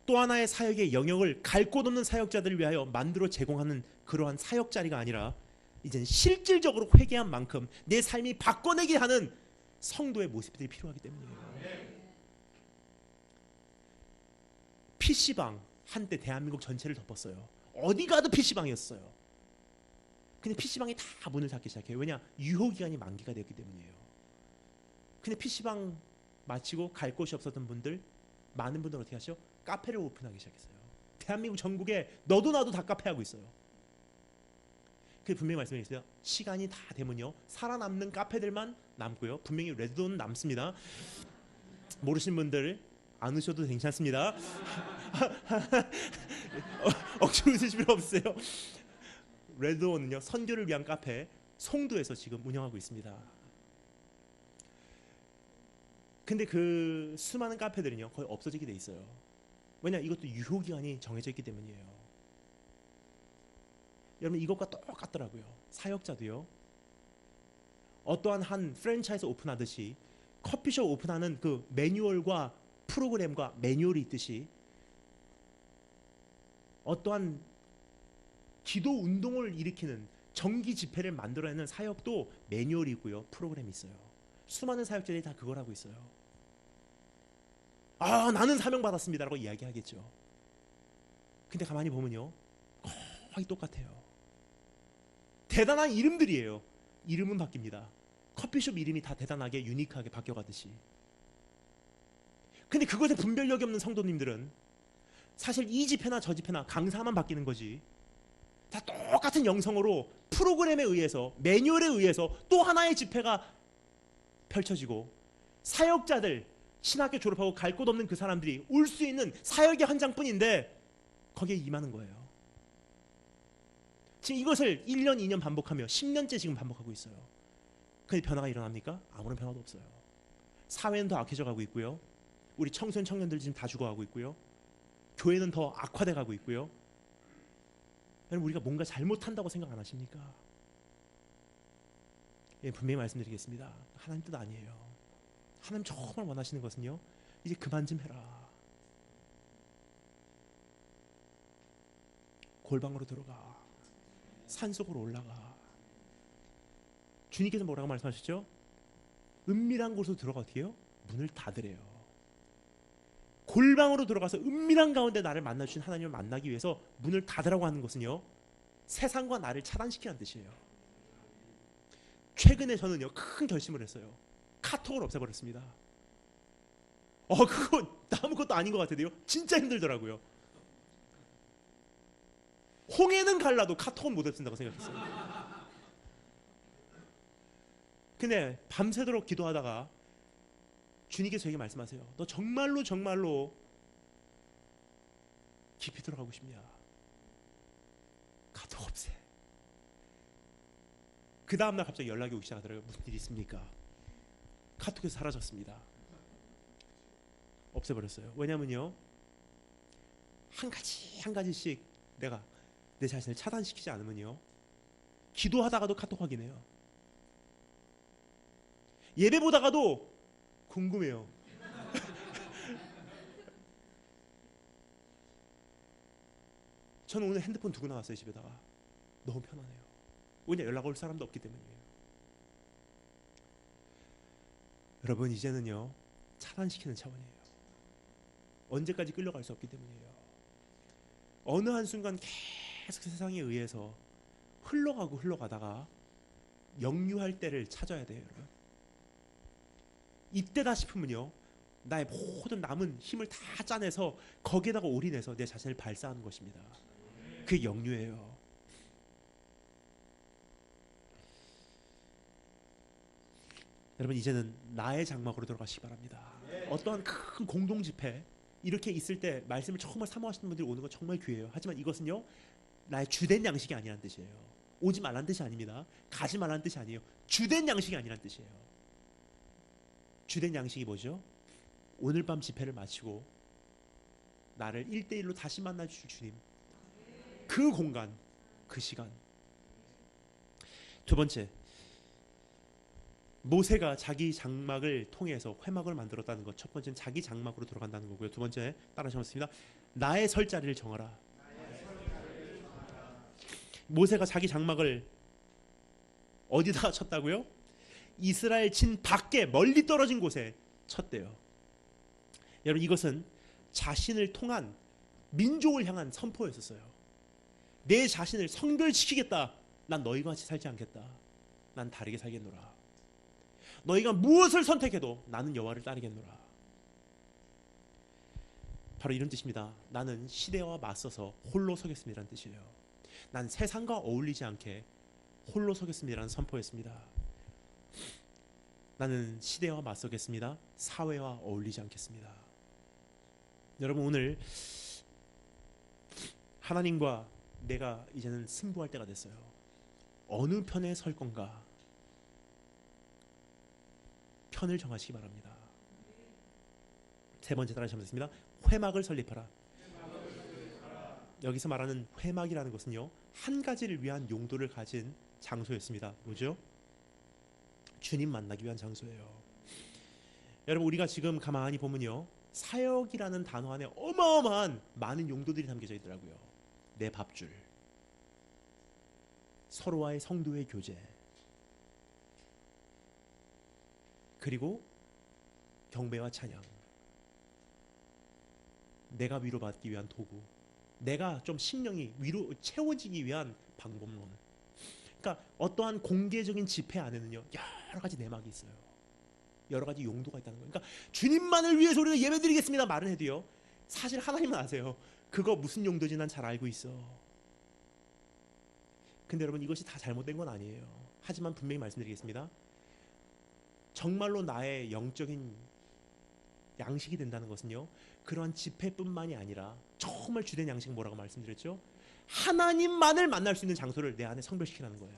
또 하나의 사역의 영역을 갈 곳 없는 사역자들을 위하여 만들어 제공하는 그러한 사역 자리가 아니라 이제는 실질적으로 회개한 만큼 내 삶이 바꿔내게 하는 성도의 모습들이 필요하기 때문이에요. PC방 한때 대한민국 전체를 덮었어요. 어디 가도 PC방이었어요. 근데 PC방이 다 문을 닫기 시작해요. 왜냐? 유효기간이 만기가 되었기 때문이에요. 근데 PC방 마치고 갈 곳이 없었던 분들, 많은 분들 어떻게 하시죠? 카페를 오픈하기 시작했어요. 대한민국 전국에 너도 나도 다 카페 하고 있어요. 그 분명히 말씀드리겠습니다. 시간이 다 되면요, 살아남는 카페들만 남고요. 분명히 레드존은 남습니다. 모르시는 분들 안 오셔도 괜찮습니다. 억지로 웃으실 필요 없어요. 레드존은요, 선교를 위한 카페 송도에서 지금 운영하고 있습니다. 근데 그 수많은 카페들은요, 거의 없어지게 돼 있어요. 왜냐? 이것도 유효기간이 정해져 있기 때문이에요. 여러분, 이것과 똑같더라고요. 사역자도요, 어떠한 한 프랜차이즈 오픈하듯이 커피숍 오픈하는 그 매뉴얼과 프로그램과 매뉴얼이 있듯이 어떠한 기도 운동을 일으키는 정기 집회를 만들어내는 사역도 매뉴얼이 있고요, 프로그램이 있어요. 수많은 사역자들이 다 그걸 하고 있어요. 나는 사명 받았습니다라고 이야기하겠죠. 근데 가만히 보면요, 거의 똑같아요. 대단한 이름들이에요. 이름은 바뀝니다. 커피숍 이름이 다 대단하게 유니크하게 바뀌어가듯이. 근데 그것에 분별력이 없는 성도님들은 사실 이 집회나 저 집회나 강사만 바뀌는 거지, 다 똑같은 영성으로 프로그램에 의해서, 매뉴얼에 의해서 또 하나의 집회가 펼쳐지고, 사역자들, 신학교 졸업하고 갈 곳 없는 그 사람들이 올 수 있는 사역의 현장뿐인데 거기에 임하는 거예요. 지금 이것을 1년, 2년 반복하며 10년째 지금 반복하고 있어요. 근데 변화가 일어납니까? 아무런 변화도 없어요. 사회는 더 악해져 가고 있고요. 우리 청소년 청년들 지금 다 죽어가고 있고요. 교회는 더 악화돼 가고 있고요. 여러분, 우리가 뭔가 잘못한다고 생각 안 하십니까? 예, 분명히 말씀드리겠습니다. 하나님 뜻 아니에요. 하나님 정말 원하시는 것은요, 이제 그만 좀 해라. 골방으로 들어가. 산속으로 올라가. 주님께서 뭐라고 말씀하셨죠? 은밀한 곳으로 들어가 어떻게 해요? 문을 닫으래요. 골방으로 들어가서 은밀한 가운데 나를 만나주신 하나님을 만나기 위해서 문을 닫으라고 하는 것은요, 세상과 나를 차단시키는 뜻이에요. 최근에 저는요, 큰 결심을 했어요. 카톡을 없애버렸습니다. 그거 아무것도 아닌 것 같은데요, 진짜 힘들더라고요. 홍해는 갈라도 카톡은 못 없앤다고 생각했어요. 근데 밤새도록 기도하다가 주님께서 저에게 말씀하세요. 너 정말로 정말로 깊이 들어가고 싶냐? 카톡 없애. 그 다음날 갑자기 연락이 오기 시작하더라고요. 무슨 일이 있습니까? 카톡에서 사라졌습니다. 없애버렸어요. 왜냐면요, 한 가지씩 내가 내 자신을 차단시키지 않으면요, 기도하다가도 카톡 확인해요. 예배 보다가도 궁금해요. 저는 오늘 핸드폰 두고 나왔어요. 집에다가. 너무 편하네요. 왜냐, 연락 올 사람도 없기 때문이에요. 여러분, 이제는요 차단시키는 차원이에요. 언제까지 끌려갈 수 없기 때문이에요. 어느 한순간 계속 세상에 의해서 흘러가다가 역류할 때를 찾아야 돼요. 여러분, 이때다 싶으면요 나의 모든 남은 힘을 다 짜내서 거기에다가 올인해서 내 자신을 발사하는 것입니다. 그게 역류예요. 여러분, 이제는 나의 장막으로 들어가시기 바랍니다. 어떠한 큰 공동 집회 이렇게 있을 때 말씀을 정말 사모하시는 분들이 오는 건 정말 귀해요. 하지만 이것은요 나의 주된 양식이 아니라는 뜻이에요. 오지 말라는 뜻이 아닙니다. 가지 말라는 뜻이 아니에요. 주된 양식이 아니라는 뜻이에요. 주된 양식이 뭐죠? 오늘 밤 집회를 마치고 나를 1대1로 다시 만나 주실 주님, 그 공간, 그 시간. 두 번째, 모세가 자기 장막을 통해서 회막을 만들었다는 것. 첫 번째는 자기 장막으로 들어간다는 거고요. 두 번째, 따라하셨습니다. 나의 설 자리를 정하라. 모세가 자기 장막을 어디다가 쳤다고요? 이스라엘 진 밖에 멀리 떨어진 곳에 쳤대요. 여러분, 이것은 자신을 통한 민족을 향한 선포였었어요. 내 자신을 성별시키겠다. 난 너희가 같이 살지 않겠다. 난 다르게 살겠노라. 너희가 무엇을 선택해도 나는 여호와를 따르겠노라. 바로 이런 뜻입니다. 나는 시대와 맞서서 홀로 서겠습니다라는 뜻이에요. 난 세상과 어울리지 않게 홀로 서겠습니다라는 선포였습니다. 나는 시대와 맞서겠습니다. 사회와 어울리지 않겠습니다. 여러분, 오늘 하나님과 내가 이제는 승부할 때가 됐어요. 어느 편에 설 건가? 편을 정하시기 바랍니다. 세 번째, 따라하시면 되겠습니다. 회막을 설립하라. 여기서 말하는 회막이라는 것은요 한 가지를 위한 용도를 가진 장소였습니다. 뭐죠? 주님 만나기 위한 장소예요. 여러분, 우리가 지금 가만히 보면요 사역이라는 단어 안에 어마어마한 많은 용도들이 담겨져 있더라고요. 내 밥줄, 서로와의 성도의 교제, 그리고 경배와 찬양, 내가 위로받기 위한 도구, 내가 좀 심령이 위로 채워지기 위한 방법론. 그러니까 어떠한 공개적인 집회 안에는요 여러 가지 내막이 있어요. 여러 가지 용도가 있다는 거예요. 그러니까 주님만을 위해서 우리가 예배드리겠습니다 말은 해도요 사실 하나님은 아세요. 그거 무슨 용도인지 난 잘 알고 있어. 근데 여러분, 이것이 다 잘못된 건 아니에요. 하지만 분명히 말씀드리겠습니다. 정말로 나의 영적인 양식이 된다는 것은요 그러한 집회뿐만이 아니라 정말 주된 양식은 뭐라고 말씀드렸죠? 하나님만을 만날 수 있는 장소를 내 안에 성별시키라는 거예요.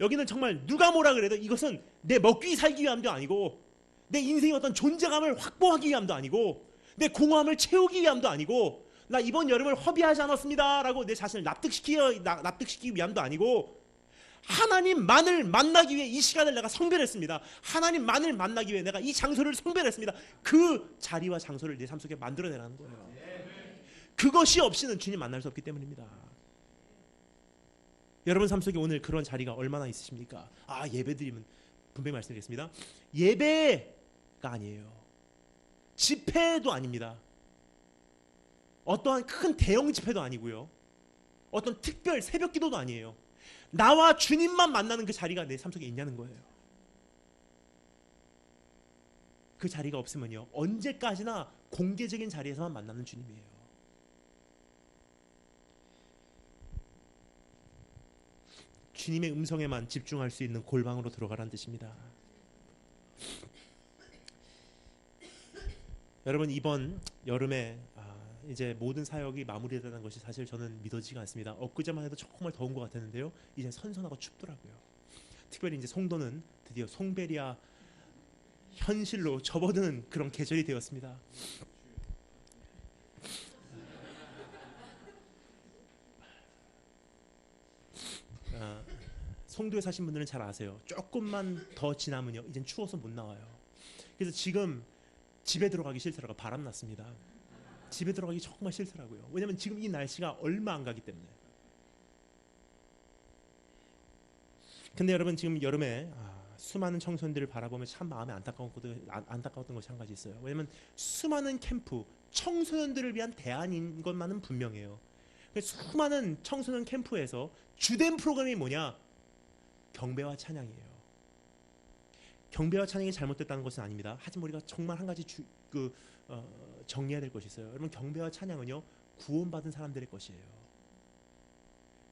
여기는 정말 누가 뭐라 그래도 이것은 내 먹기 살기 위함도 아니고, 내 인생의 어떤 존재감을 확보하기 위함도 아니고, 내 공허함을 채우기 위함도 아니고, 나 이번 여름을 허비하지 않았습니다 라고 내 자신을 납득시키기 위함도 아니고, 하나님만을 만나기 위해 이 시간을 내가 성별했습니다. 하나님만을 만나기 위해 내가 이 장소를 성별했습니다. 그 자리와 장소를 내 삶 속에 만들어내라는 거예요. 그것이 없이는 주님 만날 수 없기 때문입니다. 여러분 삶 속에 오늘 그런 자리가 얼마나 있으십니까? 예배드리면 분명히 말씀드리겠습니다. 예배가 아니에요. 집회도 아닙니다. 어떠한 큰 대형 집회도 아니고요. 어떤 특별 새벽 기도도 아니에요. 나와 주님만 만나는 그 자리가 내 삶 속에 있냐는 거예요. 그 자리가 없으면요 언제까지나 공개적인 자리에서만 만나는 주님이에요. 주님의 음성에만 집중할 수 있는 골방으로 들어가라는 뜻입니다. 여러분, 이번 여름에 이제 모든 사역이 마무리되는 것이 사실 저는 믿어지지가 않습니다. 엊그제만 해도 정말 더운 것 같았는데요 이제 선선하고 춥더라고요. 특별히 이제 송도는 드디어 송베리아 현실로 접어드는 그런 계절이 되었습니다. 송도에 사신 분들은 잘 아세요. 조금만 더 지나면요, 이젠 추워서 못 나와요. 그래서 지금 집에 들어가기 싫더라고요. 바람 났습니다. 집에 들어가기 정말 싫더라고요. 왜냐면 지금 이 날씨가 얼마 안 가기 때문에. 근데 여러분, 지금 여름에 수많은 청소년들을 바라보면 참 마음이 안타까웠던 것이 한 가지 있어요. 왜냐면 수많은 캠프, 청소년들을 위한 대안인 것만은 분명해요. 수많은 청소년 캠프에서 주된 프로그램이 뭐냐? 경배와 찬양이에요. 경배와 찬양이 잘못됐다는 것은 아닙니다. 하지만 우리가 정말 한 가지 정리해야 될 것이 있어요. 여러분, 경배와 찬양은요, 구원받은 사람들의 것이에요.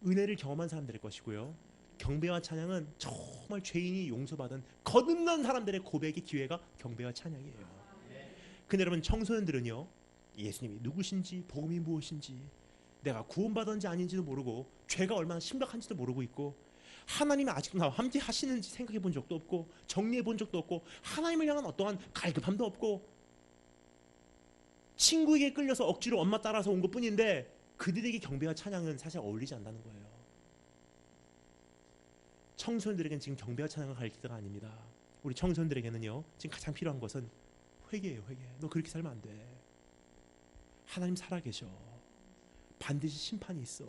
은혜를 경험한 사람들의 것이고요. 경배와 찬양은 정말 죄인이 용서받은 거듭난 사람들의 고백의 기회가 경배와 찬양이에요. 근데 여러분, 청소년들은요, 예수님이 누구신지, 복음이 무엇인지, 내가 구원받았는지 아닌지도 모르고, 죄가 얼마나 심각한지도 모르고 있고, 하나님이 아직도 나와 함께 하시는지 생각해 본 적도 없고, 정리해 본 적도 없고, 하나님을 향한 어떠한 갈급함도 없고, 친구에게 끌려서 억지로 엄마 따라서 온 것뿐인데 그들에게 경배와 찬양은 사실 어울리지 않는다는 거예요. 청소년들에게는 지금 경배와 찬양을 가르칠 때가 아닙니다. 우리 청소년들에게는요, 지금 가장 필요한 것은 회개예요. 회개. 너 그렇게 살면 안 돼. 하나님 살아계셔. 반드시 심판이 있어.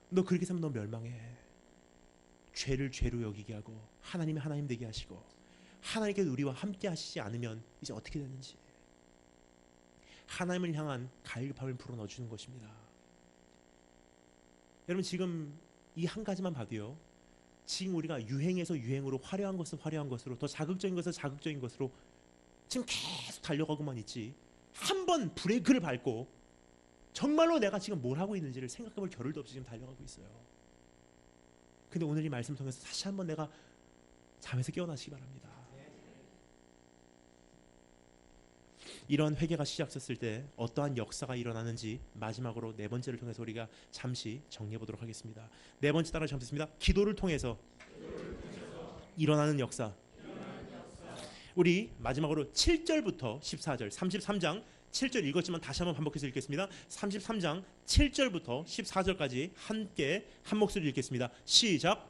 너 그렇게 살면 너 멸망해. 죄를 죄로 여기게 하고 하나님이 하나님 되게 하시고, 하나님께서 우리와 함께 하시지 않으면 이제 어떻게 되는지 하나님을 향한 갈급함을 불어넣어주는 것입니다. 여러분, 지금 이 한 가지만 봐도요, 지금 우리가 유행에서 유행으로, 화려한 것은 화려한 것으로, 더 자극적인 것은 자극적인 것으로 지금 계속 달려가고만 있지, 한번 브레이크를 밟고 정말로 내가 지금 뭘 하고 있는지를 생각해볼 겨를도 없이 지금 달려가고 있어요. 근데 오늘 이 말씀 통해서 다시 한번 내가 잠에서 깨어나시기 바랍니다. 이러한 회개가 시작됐을 때 어떠한 역사가 일어나는지 마지막으로 네 번째를 통해서 우리가 잠시 정리해 보도록 하겠습니다. 네 번째 따라 잠시습니다. 기도를 통해서 일어나는 역사. 우리 마지막으로 7절부터 14절, 33장 7절 읽었지만 다시 한번 반복해서 읽겠습니다. 33장 7절부터 14절까지 함께 한 목소리 읽겠습니다. 시작.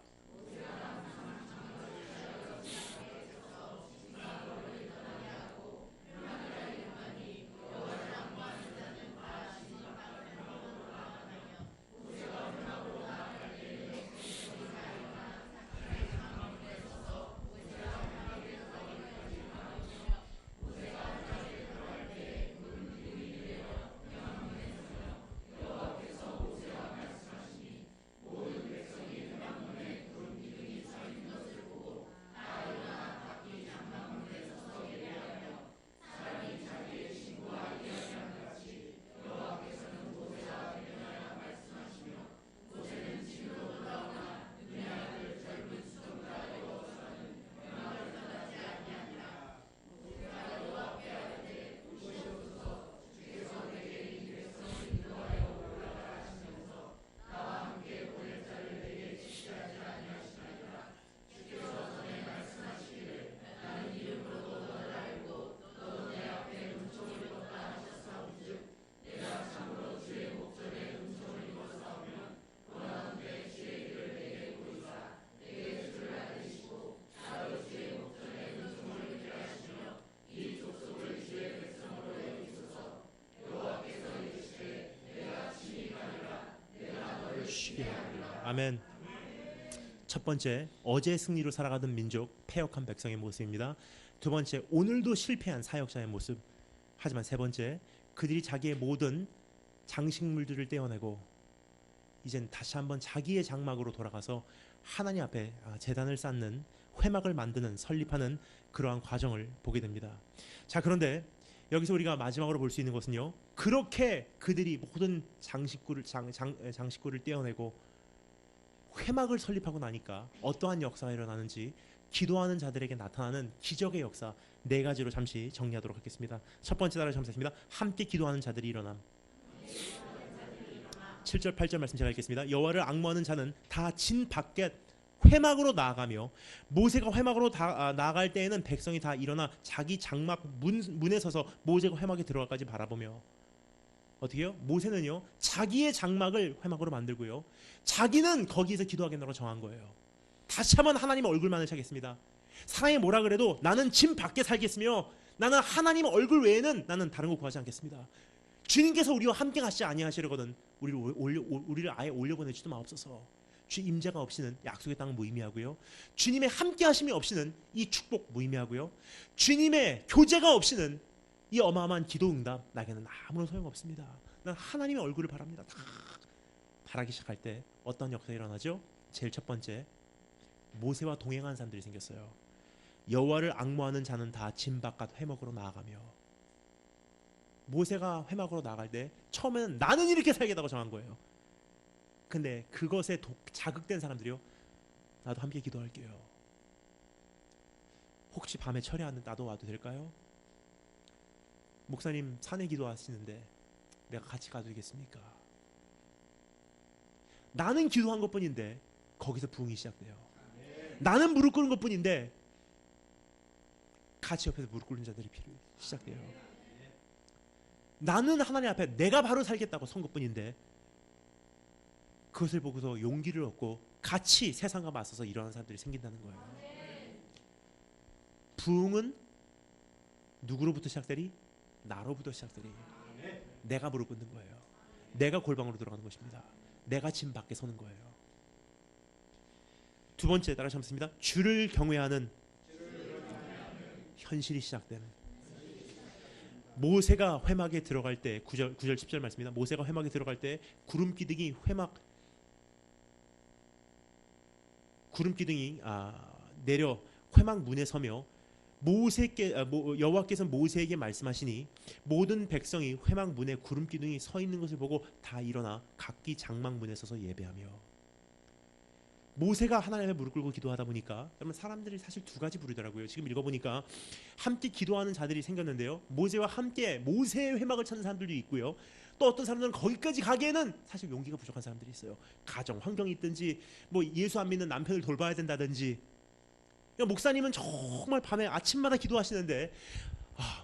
아멘. 첫 번째, 어제 승리로 살아가던 민족, 패역한 백성의 모습입니다. 두 번째, 오늘도 실패한 사역자의 모습. 하지만 세 번째, 그들이 자기의 모든 장식물들을 떼어내고 이젠 다시 한번 자기의 장막으로 돌아가서 하나님 앞에 제단을 쌓는, 회막을 만드는, 설립하는 그러한 과정을 보게 됩니다. 자, 그런데 여기서 우리가 마지막으로 볼 수 있는 것은요, 그렇게 그들이 모든 장식구를 떼어내고 회막을 설립하고 나니까 어떠한 역사가 일어나는지, 기도하는 자들에게 나타나는 기적의 역사 네 가지로 잠시 정리하도록 하겠습니다. 첫 번째 따라 잠시습니다. 함께 기도하는 자들이 일어남. 7절 8절 말씀 제가 읽겠습니다. 여호와를 앙모하는 자는 다 진 밖에 회막으로 나아가며, 모세가 회막으로 나아갈 때에는 백성이 다 일어나 자기 장막 문에 서서 모세가 회막에 들어가까지 바라보며, 어떻게요? 모세는요, 자기의 장막을 회막으로 만들고요, 자기는 거기에서 기도하겠다고 정한 거예요. 다시 한번 하나님의 얼굴만을 찾겠습니다. 사랑이 뭐라 그래도 나는 짐 밖에 살겠으며 나는 하나님 얼굴 외에는 나는 다른 거 구하지 않겠습니다. 주님께서 우리와 함께 가시지 아니하시려거든 우리를 아예 올려보내지도 마옵소서. 주 임재가 없이는 약속의 땅은 무의미하고요. 주님의 함께 하심이 없이는 이 축복 무의미하고요. 주님의 교제가 없이는 이 어마어마한 기도 응답 나에게는 아무런 소용없습니다. 난 하나님의 얼굴을 바랍니다. 다 바라기 시작할 때 어떤 역사가 일어나죠? 제일 첫 번째, 모세와 동행한 사람들이 생겼어요. 여호와를 앙모하는 자는 다 진 바깥 회막으로 나아가며. 모세가 회막으로 나갈 때 처음에는 나는 이렇게 살겠다고 정한 거예요. 근데 그것에 자극된 사람들이요, 나도 함께 기도할게요. 혹시 밤에 철야하는 나도 와도 될까요? 목사님 산에 기도하시는데 내가 같이 가도 되겠습니까? 나는 기도한 것뿐인데 거기서 부흥이 시작돼요. 나는 무릎 꿇은 것뿐인데 같이 옆에서 무릎 꿇는 자들이 시작돼요. 나는 하나님 앞에 내가 바로 살겠다고 선 것뿐인데 그것을 보고서 용기를 얻고 같이 세상과 맞서서 일어나는 사람들이 생긴다는 거예요. 부흥은 누구로부터 시작되리? 나로부터 시작되리. 내가 무릎 꿇는 거예요. 내가 골방으로 들어가는 것입니다. 내가 짐 밖에 서는 거예요. 두 번째, 따라서 한번 씁니다. 주를 경외하는 현실이 시작되는. 모세가 회막에 들어갈 때 9절 10절 말씀입니다. 모세가 회막에 들어갈 때 구름 기둥이 내려 회막 문에 서며 여호와께서 모세에게 말씀하시니 모든 백성이 회막 문에 구름 기둥이 서 있는 것을 보고 다 일어나 각기 장막 문에 서서 예배하며. 모세가 하나님 앞에 무릎 꿇고 기도하다 보니까 여러분 사람들이 사실 두 가지 부류더라고요. 지금 읽어보니까 함께 기도하는 자들이 생겼는데요, 모세와 함께 모세의 회막을 찾는 사람들도 있고요, 또 어떤 사람들은 거기까지 가기에는 사실 용기가 부족한 사람들이 있어요. 가정 환경이 있든지 뭐 예수 안 믿는 남편을 돌봐야 된다든지. 목사님은 정말 밤에 아침마다 기도하시는데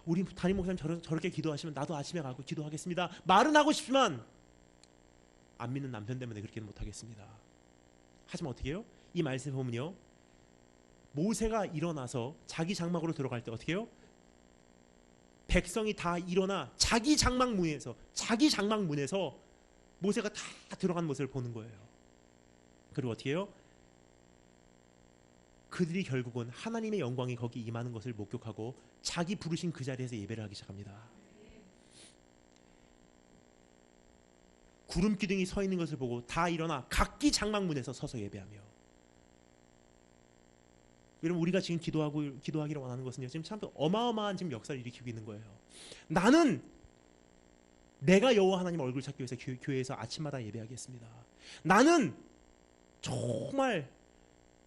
우리 담임 목사님 저렇게 기도하시면 나도 아침에 가고 기도하겠습니다 말은 하고 싶지만 안 믿는 남편 때문에 그렇게는 못하겠습니다. 하지만 어떻게 해요? 이 말씀을 보면요, 모세가 일어나서 자기 장막으로 들어갈 때 어떻게 해요? 백성이 다 일어나 자기 장막 문에서 모세가 다 들어간 모습을 보는 거예요. 그리고 어떻게 해요? 그들이 결국은 하나님의 영광이 거기 임하는 것을 목격하고 자기 부르신 그 자리에서 예배를 하기 시작합니다. 구름 기둥이 서 있는 것을 보고 다 일어나 각기 장막문에서 서서 예배하며. 여러분 우리가 지금 기도하기를 원하는 것은요, 지금 참 어마어마한 지금 역사를 일으키고 있는 거예요. 나는 내가 여호와 하나님 얼굴 찾기 위해서 교회에서 아침마다 예배하겠습니다. 나는 정말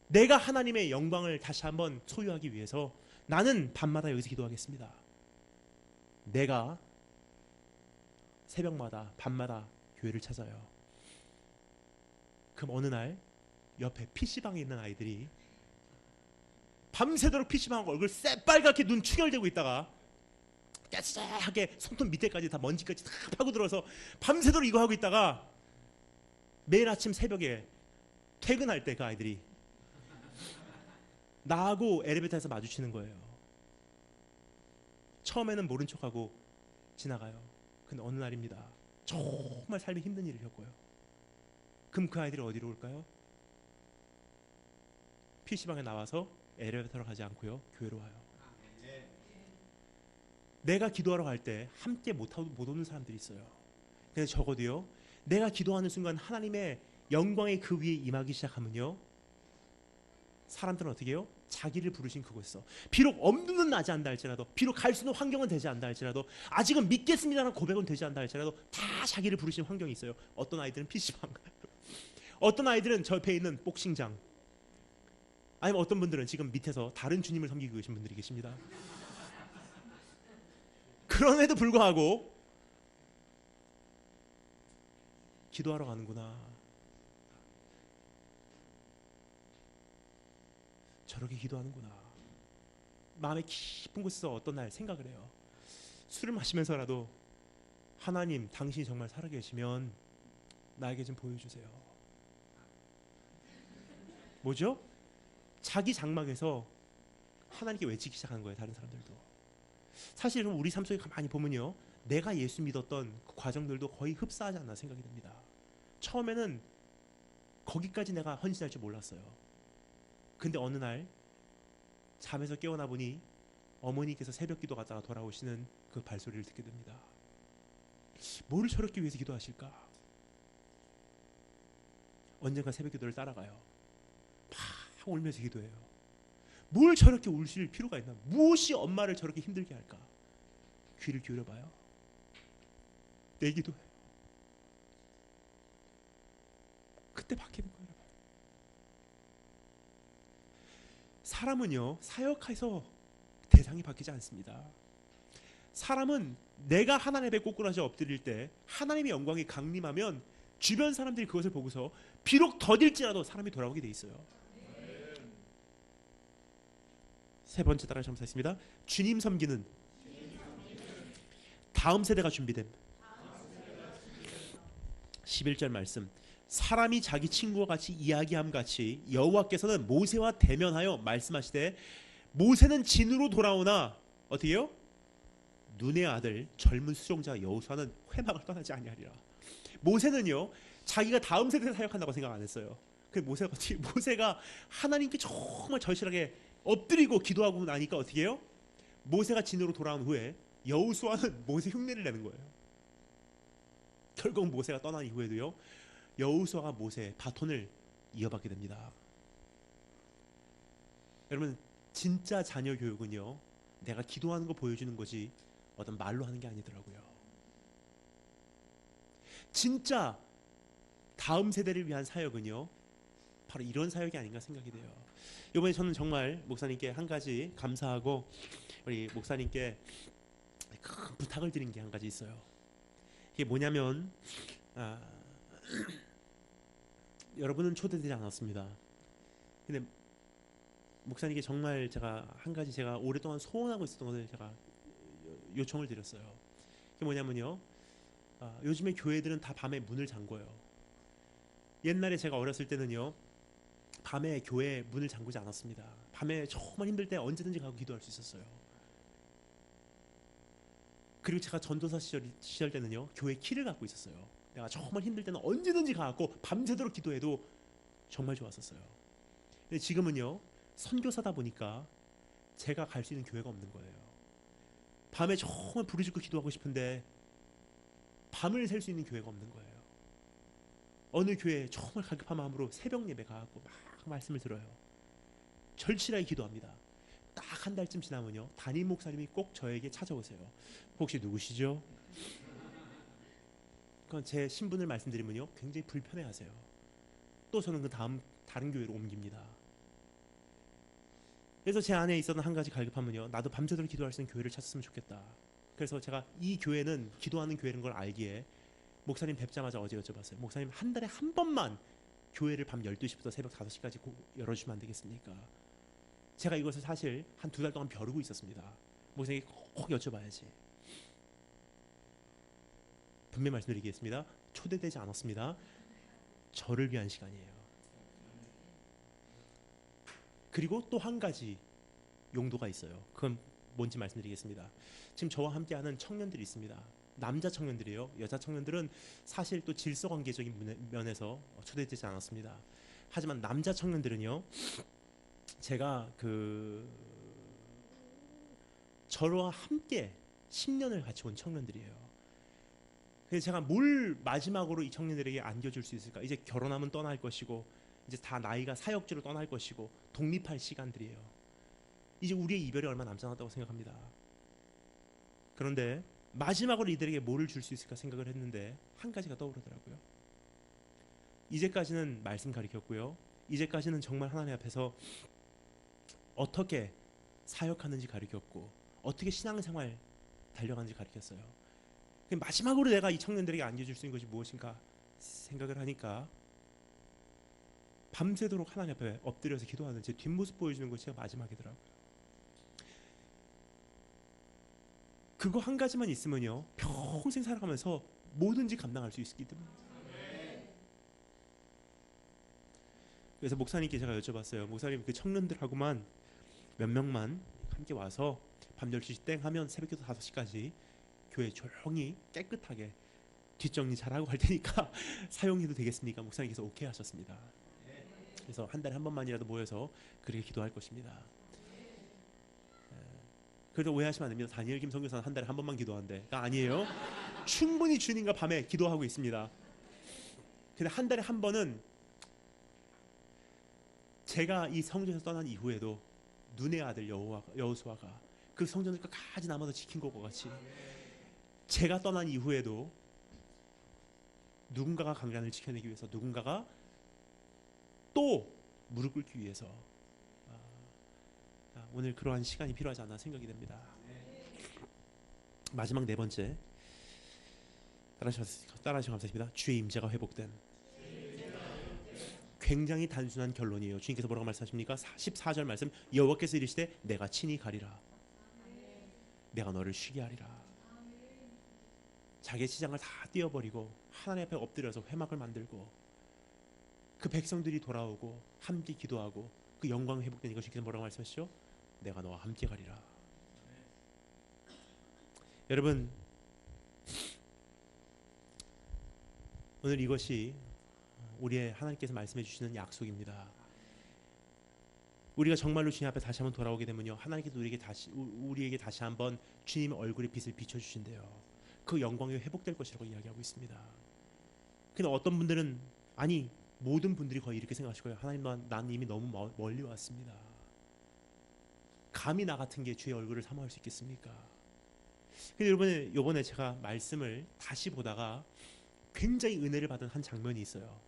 내가 하나님의 영광을 다시 한번 소유하기 위해서 나는 밤마다 여기서 기도하겠습니다. 내가 새벽마다 밤마다 교회를 찾아요. 그럼 어느 날 옆에 PC방에 있는 아이들이 밤새도록 PC방하고 얼굴 새빨갛게 눈 충혈되고 있다가 깨끗하게 손톱 밑에까지 다 먼지까지 다 파고들어서 밤새도록 이거 하고 있다가 매일 아침 새벽에 퇴근할 때 그 아이들이 나하고 엘리베이터에서 마주치는 거예요. 처음에는 모른 척하고 지나가요. 근데 어느 날입니다, 정말 삶에 힘든 일을 겪어요. 그럼 그 아이들이 어디로 올까요? PC방에 나와서 엘리베이터로 가지 않고요, 교회로 와요. 내가 기도하러 갈 때 함께 못 오는 사람들이 있어요. 근데 적어도요, 내가 기도하는 순간 하나님의 영광이 그 위에 임하기 시작하면요, 사람들은 어떻게 해요? 자기를 부르신 그곳에서 비록 엄두는 나지 않다 할지라도, 비록 갈 수 있는 환경은 되지 않다 할지라도, 아직은 믿겠습니다라는 고백은 되지 않다 할지라도 다 자기를 부르신 환경이 있어요. 어떤 아이들은 PC방, 어떤 아이들은 저 옆에 있는 복싱장, 아니면 어떤 분들은 지금 밑에서 다른 주님을 섬기고 계신 분들이 계십니다. 그럼에도 불구하고 기도하러 가는구나, 저렇게 기도하는구나, 마음의 깊은 곳에서 어떤 날 생각을 해요. 술을 마시면서라도 하나님 당신이 정말 살아계시면 나에게 좀 보여주세요. 뭐죠? 자기 장막에서 하나님께 외치기 시작하는 거예요. 다른 사람들도. 사실 우리 삶 속에 가만히 보면요, 내가 예수 믿었던 그 과정들도 거의 흡사하지 않나 생각이 듭니다. 처음에는 거기까지 내가 헌신할 줄 몰랐어요. 근데 어느 날 잠에서 깨어나 보니 어머니께서 새벽 기도 갔다가 돌아오시는 그 발소리를 듣게 됩니다. 뭐를 저렇게 위해서 기도하실까? 언젠가 새벽 기도를 따라가요. 막 울면서 기도해요. 뭘 저렇게 울실 필요가 있나? 무엇이 엄마를 저렇게 힘들게 할까? 귀를 기울여봐요. 내 기도해요. 그때 바뀌는 거예요. 사람은요, 사역해서 대상이 바뀌지 않습니다. 사람은 내가 하나님 앞에 꼬꾸라져 엎드릴 때 하나님의 영광이 강림하면 주변 사람들이 그것을 보고서 비록 더딜지라도 사람이 돌아오게 돼 있어요. 세 번째 따라 점사했습니다. 주님 섬기는 다음 세대가 준비됨. 11절 말씀. 사람이 자기 친구와 같이 이야기함 같이 여호와께서는 모세와 대면하여 말씀하시되 모세는 진으로 돌아오나 어떻게요? 눈의 아들 젊은 수종자 여호수아는 회막을 떠나지 아니하리라. 모세는요, 자기가 다음 세대에 사역한다고 생각 안 했어요. 그 모세가 하나님께 정말 절실하게 엎드리고 기도하고 나니까 어떻게 해요? 모세가 진으로 돌아온 후에 여호수아는 모세 흉내를 내는 거예요. 결국 모세가 떠난 이후에도요, 여호수아가 모세의 바톤을 이어받게 됩니다. 여러분, 진짜 자녀 교육은요, 내가 기도하는 거 보여주는 거지 어떤 말로 하는 게 아니더라고요. 진짜 다음 세대를 위한 사역은요, 바로 이런 사역이 아닌가 생각이 돼요. 이번에 저는 정말 목사님께 한 가지 감사하고 우리 목사님께 큰 부탁을 드린 게 한 가지 있어요. 이게 뭐냐면 여러분은 초대되지 않았습니다. 근데 목사님께 정말 제가 오랫동안 소원하고 있었던 것을 제가 요청을 드렸어요. 그게 뭐냐면요, 요즘에 교회들은 다 밤에 문을 잠궈요. 옛날에 제가 어렸을 때는요, 밤에 교회 문을 잠그지 않았습니다. 밤에 정말 힘들 때 언제든지 가고 기도할 수 있었어요. 그리고 제가 전도사 시절 때는요, 교회 키를 갖고 있었어요. 내가 정말 힘들 때는 언제든지 가고 밤새도록 기도해도 정말 좋았었어요. 근데 지금은요, 선교사다 보니까 제가 갈 수 있는 교회가 없는 거예요. 밤에 정말 부르짖고 기도하고 싶은데 밤을 샐 수 있는 교회가 없는 거예요. 어느 교회에 정말 갈급한 마음으로 새벽 예배 가고 막 말씀을 들어요. 절실하게 기도합니다. 딱 한 달쯤 지나면요, 담임 목사님이 꼭 저에게 찾아오세요. 혹시 누구시죠? 그건 제 신분을 말씀드리면요, 굉장히 불편해하세요. 또 저는 그 다음 다른 교회로 옮깁니다. 그래서 제 안에 있었던 한 가지 갈급함은요, 나도 밤새도록 기도할 수 있는 교회를 찾았으면 좋겠다. 그래서 제가 이 교회는 기도하는 교회인 걸 알기에 목사님 뵙자마자 어제 여쭤봤어요. 목사님, 한 달에 한 번만 교회를 밤 12시부터 새벽 5시까지 열어주시면 안 되겠습니까? 제가 이것을 사실 한 2달 동안 벼르고 있었습니다. 목사님께 꼭 여쭤봐야지. 분명히 말씀드리겠습니다. 초대되지 않았습니다. 저를 위한 시간이에요. 그리고 또 한 가지 용도가 있어요. 그건 뭔지 말씀드리겠습니다. 지금 저와 함께하는 청년들이 있습니다. 남자 청년들이에요. 여자 청년들은 사실 또 질서관계적인 면에서 초대되지 않았습니다. 하지만 남자 청년들은요, 제가 저와 함께 10년을 같이 온 청년들이에요. 그래서 제가 뭘 마지막으로 이 청년들에게 안겨줄 수 있을까? 이제 결혼하면 떠날 것이고, 이제 다 나이가 사역지로 떠날 것이고, 독립할 시간들이에요. 이제 우리의 이별이 얼마 남지 않았다고 생각합니다. 그런데 마지막으로 이들에게 뭐를 줄 수 있을까 생각을 했는데 한 가지가 떠오르더라고요. 이제까지는 말씀 가르쳤고요, 이제까지는 정말 하나님 앞에서 어떻게 사역하는지 가르쳤고, 어떻게 신앙생활 달려가는지 가르쳤어요. 마지막으로 내가 이 청년들에게 안겨줄 수 있는 것이 무엇인가 생각을 하니까 밤새도록 하나님 앞에 엎드려서 기도하는 제 뒷모습 보여주는 것이 제가 마지막이더라고요. 그거 한 가지만 있으면요, 평생 살아가면서 뭐든지 감당할 수 있기 때문에. 그래서 목사님께 제가 여쭤봤어요. 목사님, 그 청년들하고만 몇 명만 함께 와서 밤 10시 땡 하면 새벽기도 5시까지 교회 조용히 깨끗하게 뒷정리 잘하고 갈 테니까 사용해도 되겠습니까? 목사님께서 오케이 하셨습니다. 그래서 한 달에 한 번만이라도 모여서 그렇게 기도할 것입니다. 그래서 오해하시면 안 됩니다. 다니엘 김 선교사는 한 달에 한 번만 기도한대가 아니에요. 충분히 주님과 밤에 기도하고 있습니다. 근데 한 달에 한 번은 제가 이 성전에서 떠난 이후에도 눈의 아들 여호수아가 그 성전을 끝까지 남아서 지킨 것과 같이 제가 떠난 이후에도 누군가가 강단을 지켜내기 위해서, 누군가가 또 무릎 꿇기 위해서 오늘 그러한 시간이 필요하지 않나 생각이 됩니다. 마지막 네 번째, 따라하시면 감사드립니다. 주의 임재가 회복된. 굉장히 단순한 결론이에요. 주님께서 뭐라고 말씀하십니까? 14절 말씀, 여호와께서 이르시되 내가 친히 가리라. 내가 너를 쉬게 하리라. 자기의 시장을 다 띄어버리고 하나님 앞에 엎드려서 회막을 만들고 그 백성들이 돌아오고 함께 기도하고 그 영광이 회복되니까 주님께서 뭐라고 말씀하시죠? 내가 너와 함께 가리라. 여러분, 오늘 이것이 우리의 하나님께서 말씀해 주시는 약속입니다. 우리가 정말로 주님 앞에 다시 한번 돌아오게 되면요, 하나님께서 우리에게 다시 한번 주님의 얼굴의 빛을 비춰주신대요. 그 영광이 회복될 것이라고 이야기하고 있습니다. 근데 어떤 분들은, 아니 모든 분들이 거의 이렇게 생각하실 거예요. 하나님, 난 이미 너무 멀리 왔습니다. 감히 나 같은 게 주의 얼굴을 사모할 수 있겠습니까? 근데 요번에 제가 말씀을 다시 보다가 굉장히 은혜를 받은 한 장면이 있어요.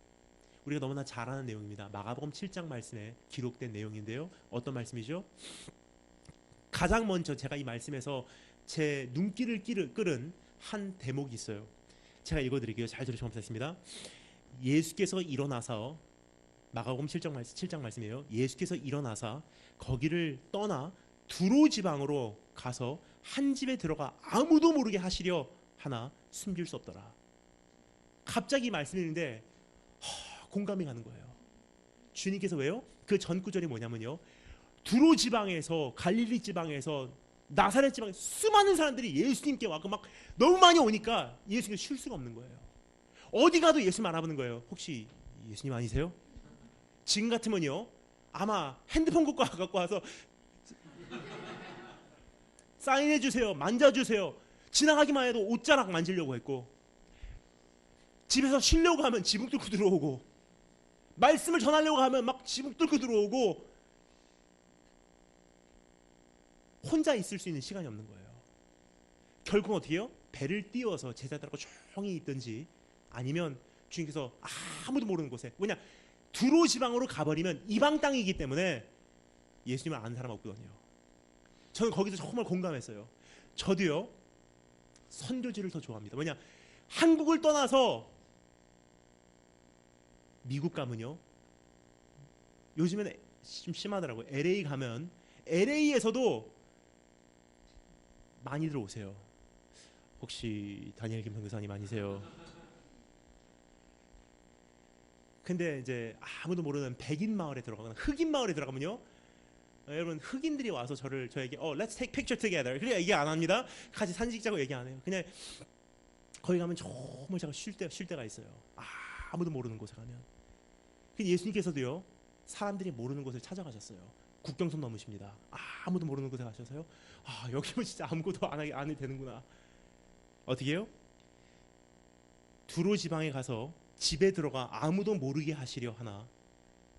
우리가 너무나 잘 아는 내용입니다. 마가복음 7장 말씀에 기록된 내용인데요. 어떤 말씀이죠? 가장 먼저 제가 이 말씀에서 제 눈길을 끌은 한 대목이 있어요. 제가 읽어드릴게요. 잘 들으시면 감사하겠습니다. 예수께서 일어나서, 마가복음 7장 말씀이에요. 예수께서 일어나사 거기를 떠나 두로 지방으로 가서 한 집에 들어가 아무도 모르게 하시려 하나 숨길 수 없더라. 갑자기 말씀인데 공감이 가는 거예요. 주님께서 왜요? 그 전 구절이 뭐냐면요, 두로 지방에서, 갈릴리 지방에서, 나사렛 지방에 수많은 사람들이 예수님께 와서 막 너무 많이 오니까 예수님이 쉴 수가 없는 거예요. 어디 가도 예수님 알아보는 거예요. 혹시 예수님 아니세요? 지금 같으면요, 아마 핸드폰 갖고 와서 사인해 주세요, 만져주세요. 지나가기만 해도 옷자락 만지려고 했고, 집에서 쉬려고 하면 지붕 뚫고 들어오고, 말씀을 전하려고 하면 막 지붕 뚫고 들어오고, 혼자 있을 수 있는 시간이 없는 거예요. 결국 어떻게 해요? 배를 띄워서 제자들하고 조용히 있든지, 아니면 주님께서 아무도 모르는 곳에, 왜냐, 두로 지방으로 가버리면 이방 땅이기 때문에 예수님을 아는 사람 없거든요. 저는 거기서 정말 공감했어요. 저도요, 선교지를 더 좋아합니다. 왜냐, 한국을 떠나서 미국 가면요, 요즘에는 좀 심하더라고요. LA 가면 LA에서도 많이들 오세요. 혹시 다니엘 김 선교사님 아니세요? 근데 이제 아무도 모르는 백인 마을에 들어가거나 흑인 마을에 들어가면요, 여러분, 흑인들이 와서 저에게 let's take picture together, 그래 얘기 안 합니다. 같이 사진 찍자고 얘기 안 해요. 그냥 거기 가면 정말 제가 쉴 때가 있어요. 아무도 모르는 곳에 가면. 근데 예수님께서도요, 사람들이 모르는 곳을 찾아가셨어요. 국경선 넘으십니다. 아무도 모르는 곳에 가셔서요, 여기면 진짜 아무것도 안 해도 되는구나. 어떻게 해요? 두로 지방에 가서 집에 들어가 아무도 모르게 하시려 하나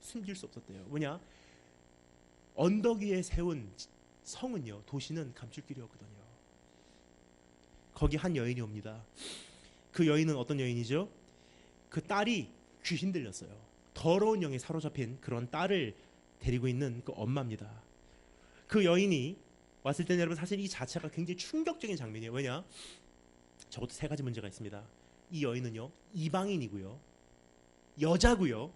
숨길 수 없었대요. 뭐냐? 언덕 위에 세운 성은요, 도시는 감출 길이 없거든요. 거기 한 여인이 옵니다. 그 여인은 어떤 여인이죠? 그 딸이 귀신 들렸어요. 더러운 영에 사로잡힌 그런 딸을 데리고 있는 그 엄마입니다. 그 여인이 왔을 때는 여러분, 사실 이 자체가 굉장히 충격적인 장면이에요. 왜냐? 저것도 세 가지 문제가 있습니다. 이 여인은요, 이방인이고요, 여자고요,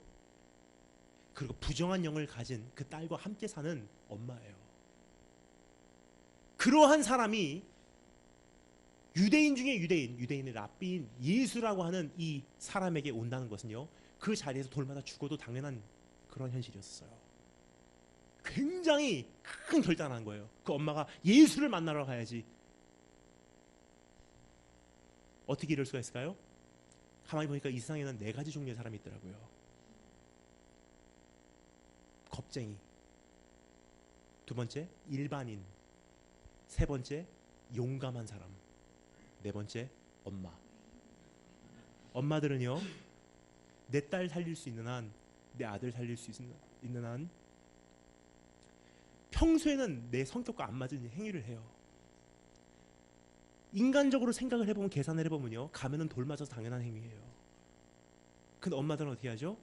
그리고 부정한 영을 가진 그 딸과 함께 사는 엄마예요. 그러한 사람이 유대인 중에 유대인의 랍비인 예수라고 하는 이 사람에게 온다는 것은요, 그 자리에서 돌마다 죽어도 당연한 그런 현실이었어요. 굉장히 큰 결단을 한 거예요. 그 엄마가 예수를 만나러 가야지. 어떻게 이럴 수가 있을까요? 가만히 보니까 이 세상에는 네 가지 종류의 사람이 있더라고요. 겁쟁이, 두 번째 일반인, 세 번째 용감한 사람, 네 번째 엄마. 엄마들은요, 내 딸 살릴 수 있는 한, 내 아들 살릴 수 있는 한 평소에는 내 성격과 안 맞은 행위를 해요. 인간적으로 생각을 해보면, 계산을 해보면요, 가면은 돌 맞아서 당연한 행위예요. 근데 엄마들은 어떻게 하죠?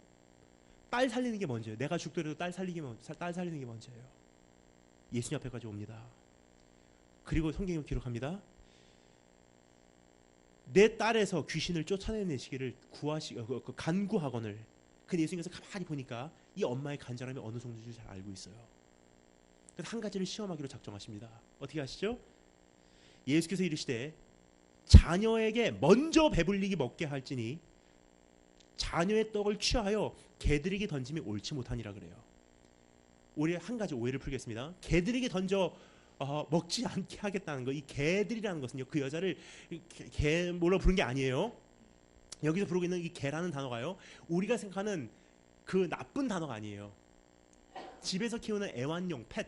딸 살리는 게 먼저예요. 내가 죽더라도 딸 살리는 게 먼저예요. 예수님 앞에까지 옵니다. 그리고 성경이 기록합니다. 내 딸에서 귀신을 쫓아내시기를 간구하거늘. 근데 예수님께서 가만히 보니까 이 엄마의 간절함이 어느 정도인지 잘 알고 있어요. 그래서 한 가지를 시험하기로 작정하십니다. 어떻게 하시죠? 예수께서 이르시되 자녀에게 먼저 배불리게 먹게 할지니 자녀의 떡을 취하여 개들에게 던짐이 옳지 못하니라 그래요. 우리 한 가지 오해를 풀겠습니다. 개들에게 던져 먹지 않게 하겠다는 거, 이 개들이라는 것은요, 그 여자를 개 뭐라 부른 게 아니에요. 여기서 부르고 있는 이 개라는 단어가요, 우리가 생각하는 그 나쁜 단어가 아니에요. 집에서 키우는 애완용 펫,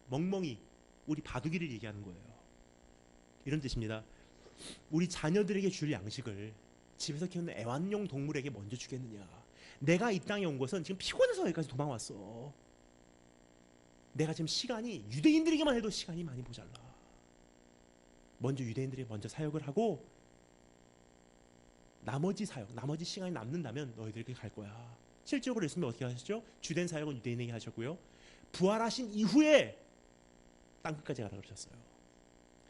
멍멍이, 우리 바둑이를 얘기하는 거예요. 이런 뜻입니다. 우리 자녀들에게 줄 양식을 집에서 키우는 애완용 동물에게 먼저 주겠느냐. 내가 이 땅에 온 것은 지금 피곤해서 여기까지 도망왔어. 내가 지금 시간이, 유대인들에게만 해도 시간이 많이 모자라. 먼저 유대인들에게 먼저 사역을 하고 나머지 시간이 남는다면 너희들에게 갈 거야. 실제로 예수님이 어떻게 하셨죠? 주된 사역은 유대인에게 하셨고요, 부활하신 이후에 땅끝까지 가라 그러셨어요.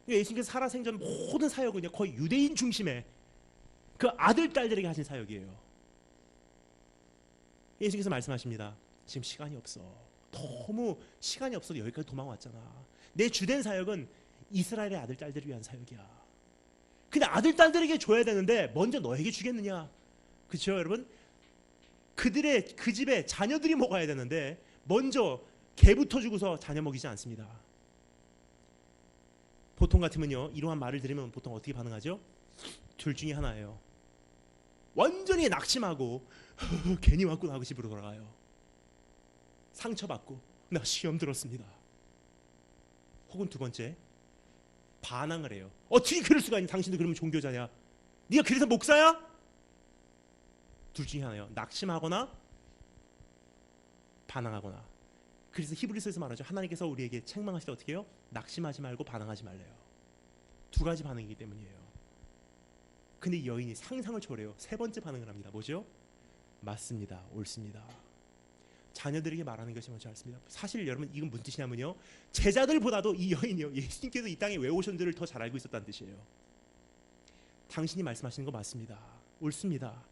그러니까 예수님께서 살아생전 모든 사역은요, 거의 유대인 중심의 그 아들 딸들에게 하신 사역이에요. 예수님께서 말씀하십니다. 지금 시간이 없어. 너무 시간이 없어서 여기까지 도망왔잖아. 내 주된 사역은 이스라엘의 아들 딸들을 위한 사역이야. 근데 아들 딸들에게 줘야 되는데 먼저 너에게 주겠느냐? 그렇죠, 여러분? 그 집에 자녀들이 먹어야 되는데 먼저 개부터 주고서 자녀 먹이지 않습니다. 보통 같으면요, 이러한 말을 들으면 보통 어떻게 반응하죠? 둘 중에 하나예요. 완전히 낙심하고 괜히 왔구나 하고 집으로 돌아가요. 상처받고 나 시험 들었습니다. 혹은 두 번째, 반항을 해요. 어떻게 그럴 수가 있니? 당신도 그러면 종교자냐? 네가 그래서 목사야? 둘 중에 하나예요. 낙심하거나 반항하거나. 그래서 히브리서에서 말하죠. 하나님께서 우리에게 책망하실 때 어떻게 해요? 낙심하지 말고 반항하지 말래요. 두 가지 반응이기 때문이에요. 근데 이 여인이 상상을 초월해요. 세 번째 반응을 합니다. 뭐죠? 맞습니다. 옳습니다. 자녀들에게 말하는 것이 먼저 옳습니다. 사실 여러분, 이건 무슨 뜻이냐면요, 제자들보다도 이 여인이요, 예수님께서 이 땅에 왜 오셨는지를 더 잘 알고 있었다는 뜻이에요. 당신이 말씀하시는 거 맞습니다. 옳습니다.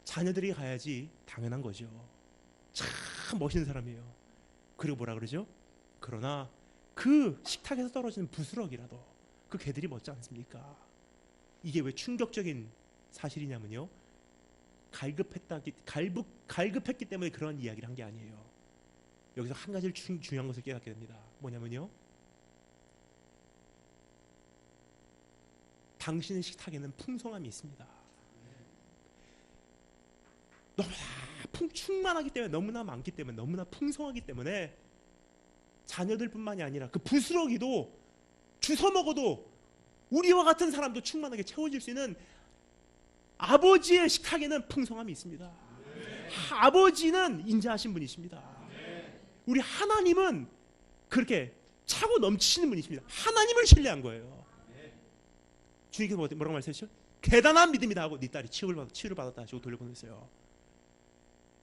자녀들이 가야지 당연한 거죠. 참 멋있는 사람이에요. 그리고 뭐라 그러죠? 그러나 그 식탁에서 떨어지는 부스러기라도 그 개들이 먹지 않습니까? 이게 왜 충격적인 사실이냐면요, 갈급했기 때문에 그런 이야기를 한 게 아니에요. 여기서 한 가지를 중요한 것을 깨닫게 됩니다. 뭐냐면요, 당신의 식탁에는 풍성함이 있습니다. 너무나 충만하기 때문에, 너무나 많기 때문에, 너무나 풍성하기 때문에 자녀들뿐만이 아니라 그 부스러기도 주워 먹어도 우리와 같은 사람도 충만하게 채워질 수 있는 아버지의 식탁에는 풍성함이 있습니다. 아버지는 인자하신 분이십니다. 우리 하나님은 그렇게 차고 넘치시는 분이십니다. 하나님을 신뢰한 거예요. 주님께서 뭐라고 말씀하셨죠? 대단한 믿음이다 하고 네 딸이 치유를 받았다 하시고 돌려보냈어요.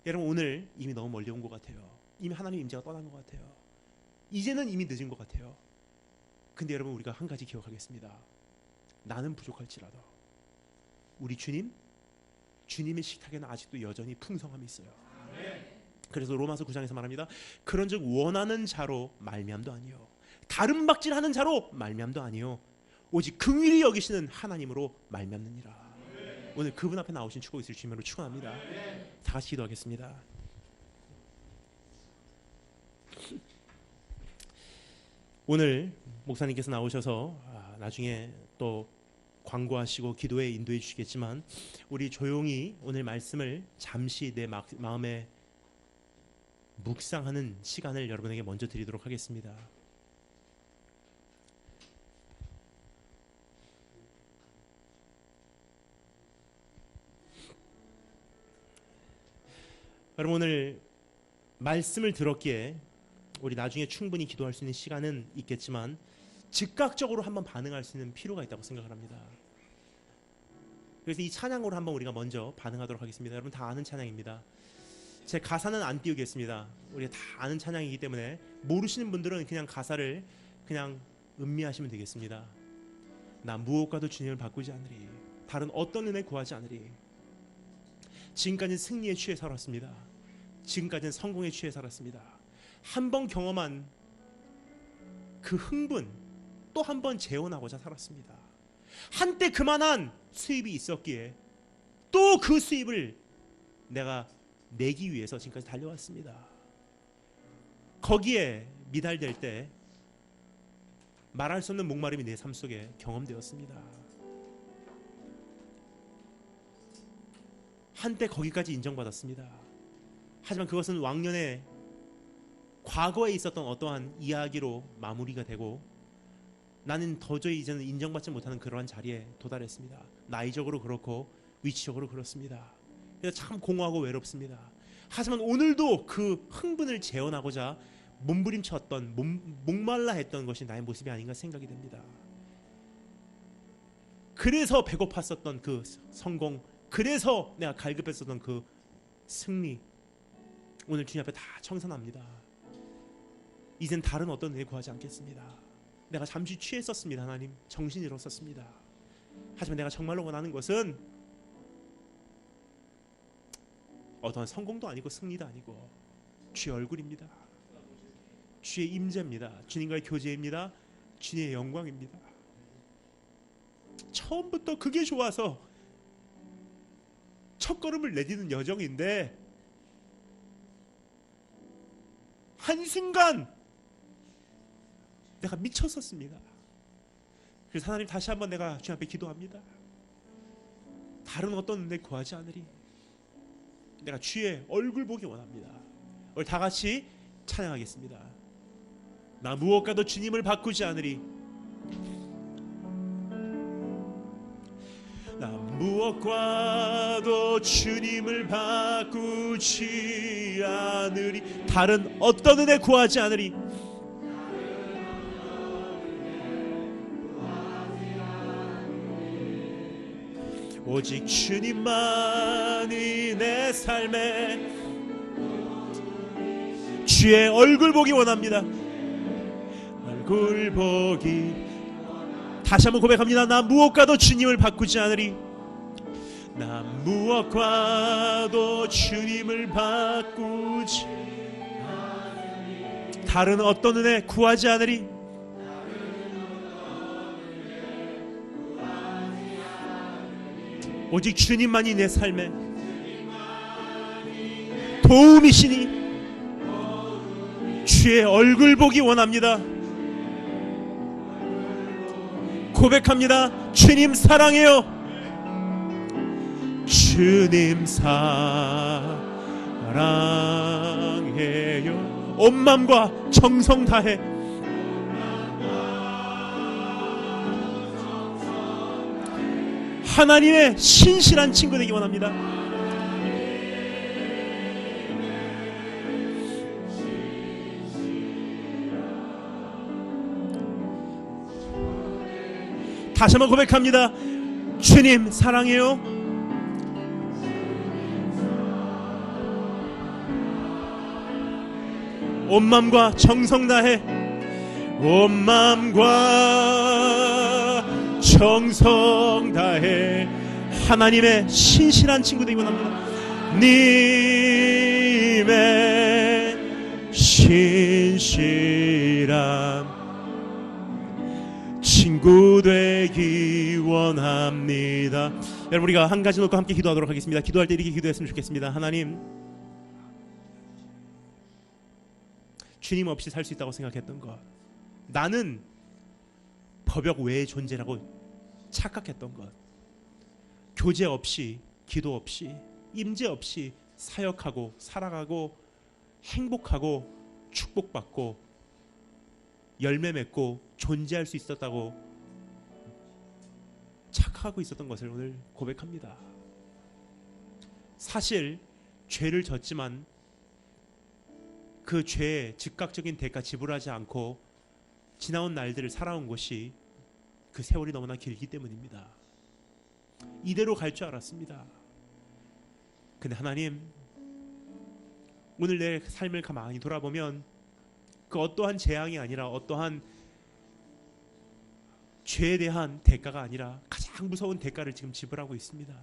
여러분, 오늘 이미 너무 멀리 온 것 같아요. 이미 하나님 임재가 떠난 것 같아요. 이제는 이미 늦은 것 같아요. 근데 여러분, 우리가 한 가지 기억하겠습니다. 나는 부족할지라도 우리 주님의 식탁에는 아직도 여전히 풍성함이 있어요. 그래서 로마서 9장에서 말합니다. 그런즉 원하는 자로 말미암도 아니요, 다른 박질하는 자로 말미암도 아니요, 오직 긍휼히 여기시는 하나님으로 말미암느니라. 오늘 그분 앞에 나오신 축복이 있을 주님으로 축원합니다. 다 같이 기도하겠습니다. 오늘 목사님께서 나오셔서 나중에 또 광고하시고 기도에 인도해 주시겠지만 우리 조용히 오늘 말씀을 잠시 내 마음에 묵상하는 시간을 여러분에게 먼저 드리도록 하겠습니다. 여러분, 오늘 말씀을 들었기에 우리 나중에 충분히 기도할 수 있는 시간은 있겠지만 즉각적으로 한번 반응할 수 있는 필요가 있다고 생각을 합니다. 그래서 이 찬양으로 한번 우리가 먼저 반응하도록 하겠습니다. 여러분 다 아는 찬양입니다. 제 가사는 안 띄우겠습니다. 우리가 다 아는 찬양이기 때문에 모르시는 분들은 그냥 가사를 그냥 음미하시면 되겠습니다. 나 무엇과도 주님을 바꾸지 않으리, 다른 어떤 은혜 구하지 않으리. 지금까지는 승리에 취해 살았습니다. 지금까지는 성공에 취해 살았습니다. 한 번 경험한 그 흥분 또 한 번 재혼하고자 살았습니다. 한때 그만한 수입이 있었기에 또 그 수입을 내가 내기 위해서 지금까지 달려왔습니다. 거기에 미달될 때 말할 수 없는 목마름이 내 삶 속에 경험되었습니다. 한때 거기까지 인정받았습니다. 하지만 그것은 왕년에 과거에 있었던 어떠한 이야기로 마무리가 되고 나는 도저히 이제는 인정받지 못하는 그러한 자리에 도달했습니다. 나이적으로 그렇고 위치적으로 그렇습니다. 그래서 참 공허하고 외롭습니다. 하지만 오늘도 그 흥분을 재현하고자 몸부림쳤던 목말라 했던 것이 나의 모습이 아닌가 생각이 됩니다. 그래서 배고팠었던 그 성공, 그래서 내가 갈급했었던 그 승리, 오늘 주님 앞에 다 청산합니다. 이젠 다른 어떤 은혜 구하지 않겠습니다. 내가 잠시 취했었습니다. 하나님, 정신이 잃었었습니다. 하지만 내가 정말로 원하는 것은 어떠한 성공도 아니고 승리도 아니고 주의 얼굴입니다. 주의 임재입니다. 주님과의 교제입니다. 주님의 영광입니다. 처음부터 그게 좋아서 첫걸음을 내디는 여정인데 한순간 내가 미쳤었습니다. 그래서 하나님, 다시 한번 내가 주님 앞에 기도합니다. 다른 어떤 은혜 구하지 않으리, 내가 주의 얼굴 보기 원합니다. 우리 다 같이 찬양하겠습니다. 나 무엇과도 주님을 바꾸지 않으리, 나 무엇과도 주님을 바꾸지 않으리, 다른 어떤 은혜 구하지 않으리, 오직 주님만이 내 삶에 주의 얼굴 보기 원합니다. 얼굴 보기. 다시 한번 고백합니다. 나 무엇과도 주님을 바꾸지 않으리, 나 무엇과도 주님을 바꾸지 않으리, 다른 어떤 은혜 구하지 않으리, 오직 주님만이 내 삶에 도움이시니 주의 얼굴 보기 원합니다. 고백합니다. 주님 사랑해요. 주님 사랑해요. 온 마음과 정성 다해 하나님의 신실한 친구 되기 원합니다. 다시 한번 고백합니다. 주님 사랑해요. 온 마음과 정성 다해, 온 마음과 정성 다해 하나님의 신실한 친구 되기 원합니다. 님의 신실한 친구 되기 원합니다. 여러분, 우리가 한 가지 놓고 함께 기도하도록 하겠습니다. 기도할 때 이렇게 기도했으면 좋겠습니다. 하나님, 주님 없이 살 수 있다고 생각했던 것, 나는 법역 외의 존재라고 착각했던 것, 교제 없이, 기도 없이, 임재 없이 사역하고 살아가고 행복하고 축복받고 열매 맺고 존재할 수 있었다고 착각하고 있었던 것을 오늘 고백합니다. 사실 죄를 졌지만 그 죄의 즉각적인 대가 지불하지 않고 지나온 날들을 살아온 것이 그 세월이 너무나 길기 때문입니다. 이대로 갈 줄 알았습니다. 근데 하나님, 오늘 내 삶을 가만히 돌아보면 그 어떠한 재앙이 아니라, 어떠한 죄에 대한 대가가 아니라 가장 무서운 대가를 지금 지불하고 있습니다.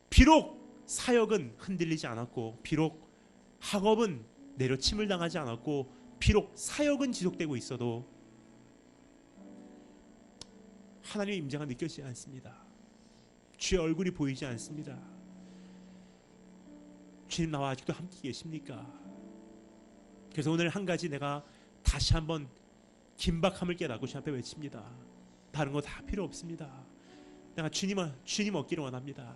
비록 사역은 흔들리지 않았고, 비록 학업은 내려침을 당하지 않았고, 비록 사역은 지속되고 있어도 하나님의 임재가 느껴지지 않습니다. 주의 얼굴이 보이지 않습니다. 주님, 나와 아직도 함께 계십니까? 그래서 오늘 한 가지 내가 다시 한번 긴박함을 깨닫고 주님 앞에 외칩니다. 다른 거 다 필요 없습니다. 내가 주님 얻기를 원합니다.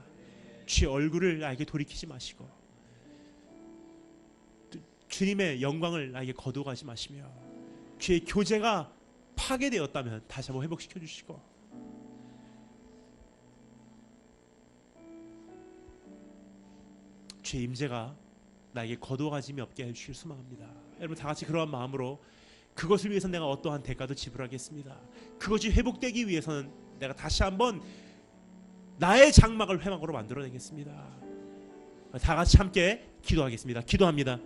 주의 얼굴을 나에게 돌이키지 마시고, 주님의 영광을 나에게 거두어가지 마시며, 주의 교제가 파괴되었다면 다시 한번 회복시켜 주시고, 주의 임재가 나에게 거두어가짐이 없게 해주실 소망합니다. 여러분 다 같이 그러한 마음으로 그것을 위해서 내가 어떠한 대가도 지불하겠습니다. 그것이 회복되기 위해서는 내가 다시 한번 나의 장막을 회막으로 만들어내겠습니다. 다 같이 함께 기도하겠습니다. 기도합니다.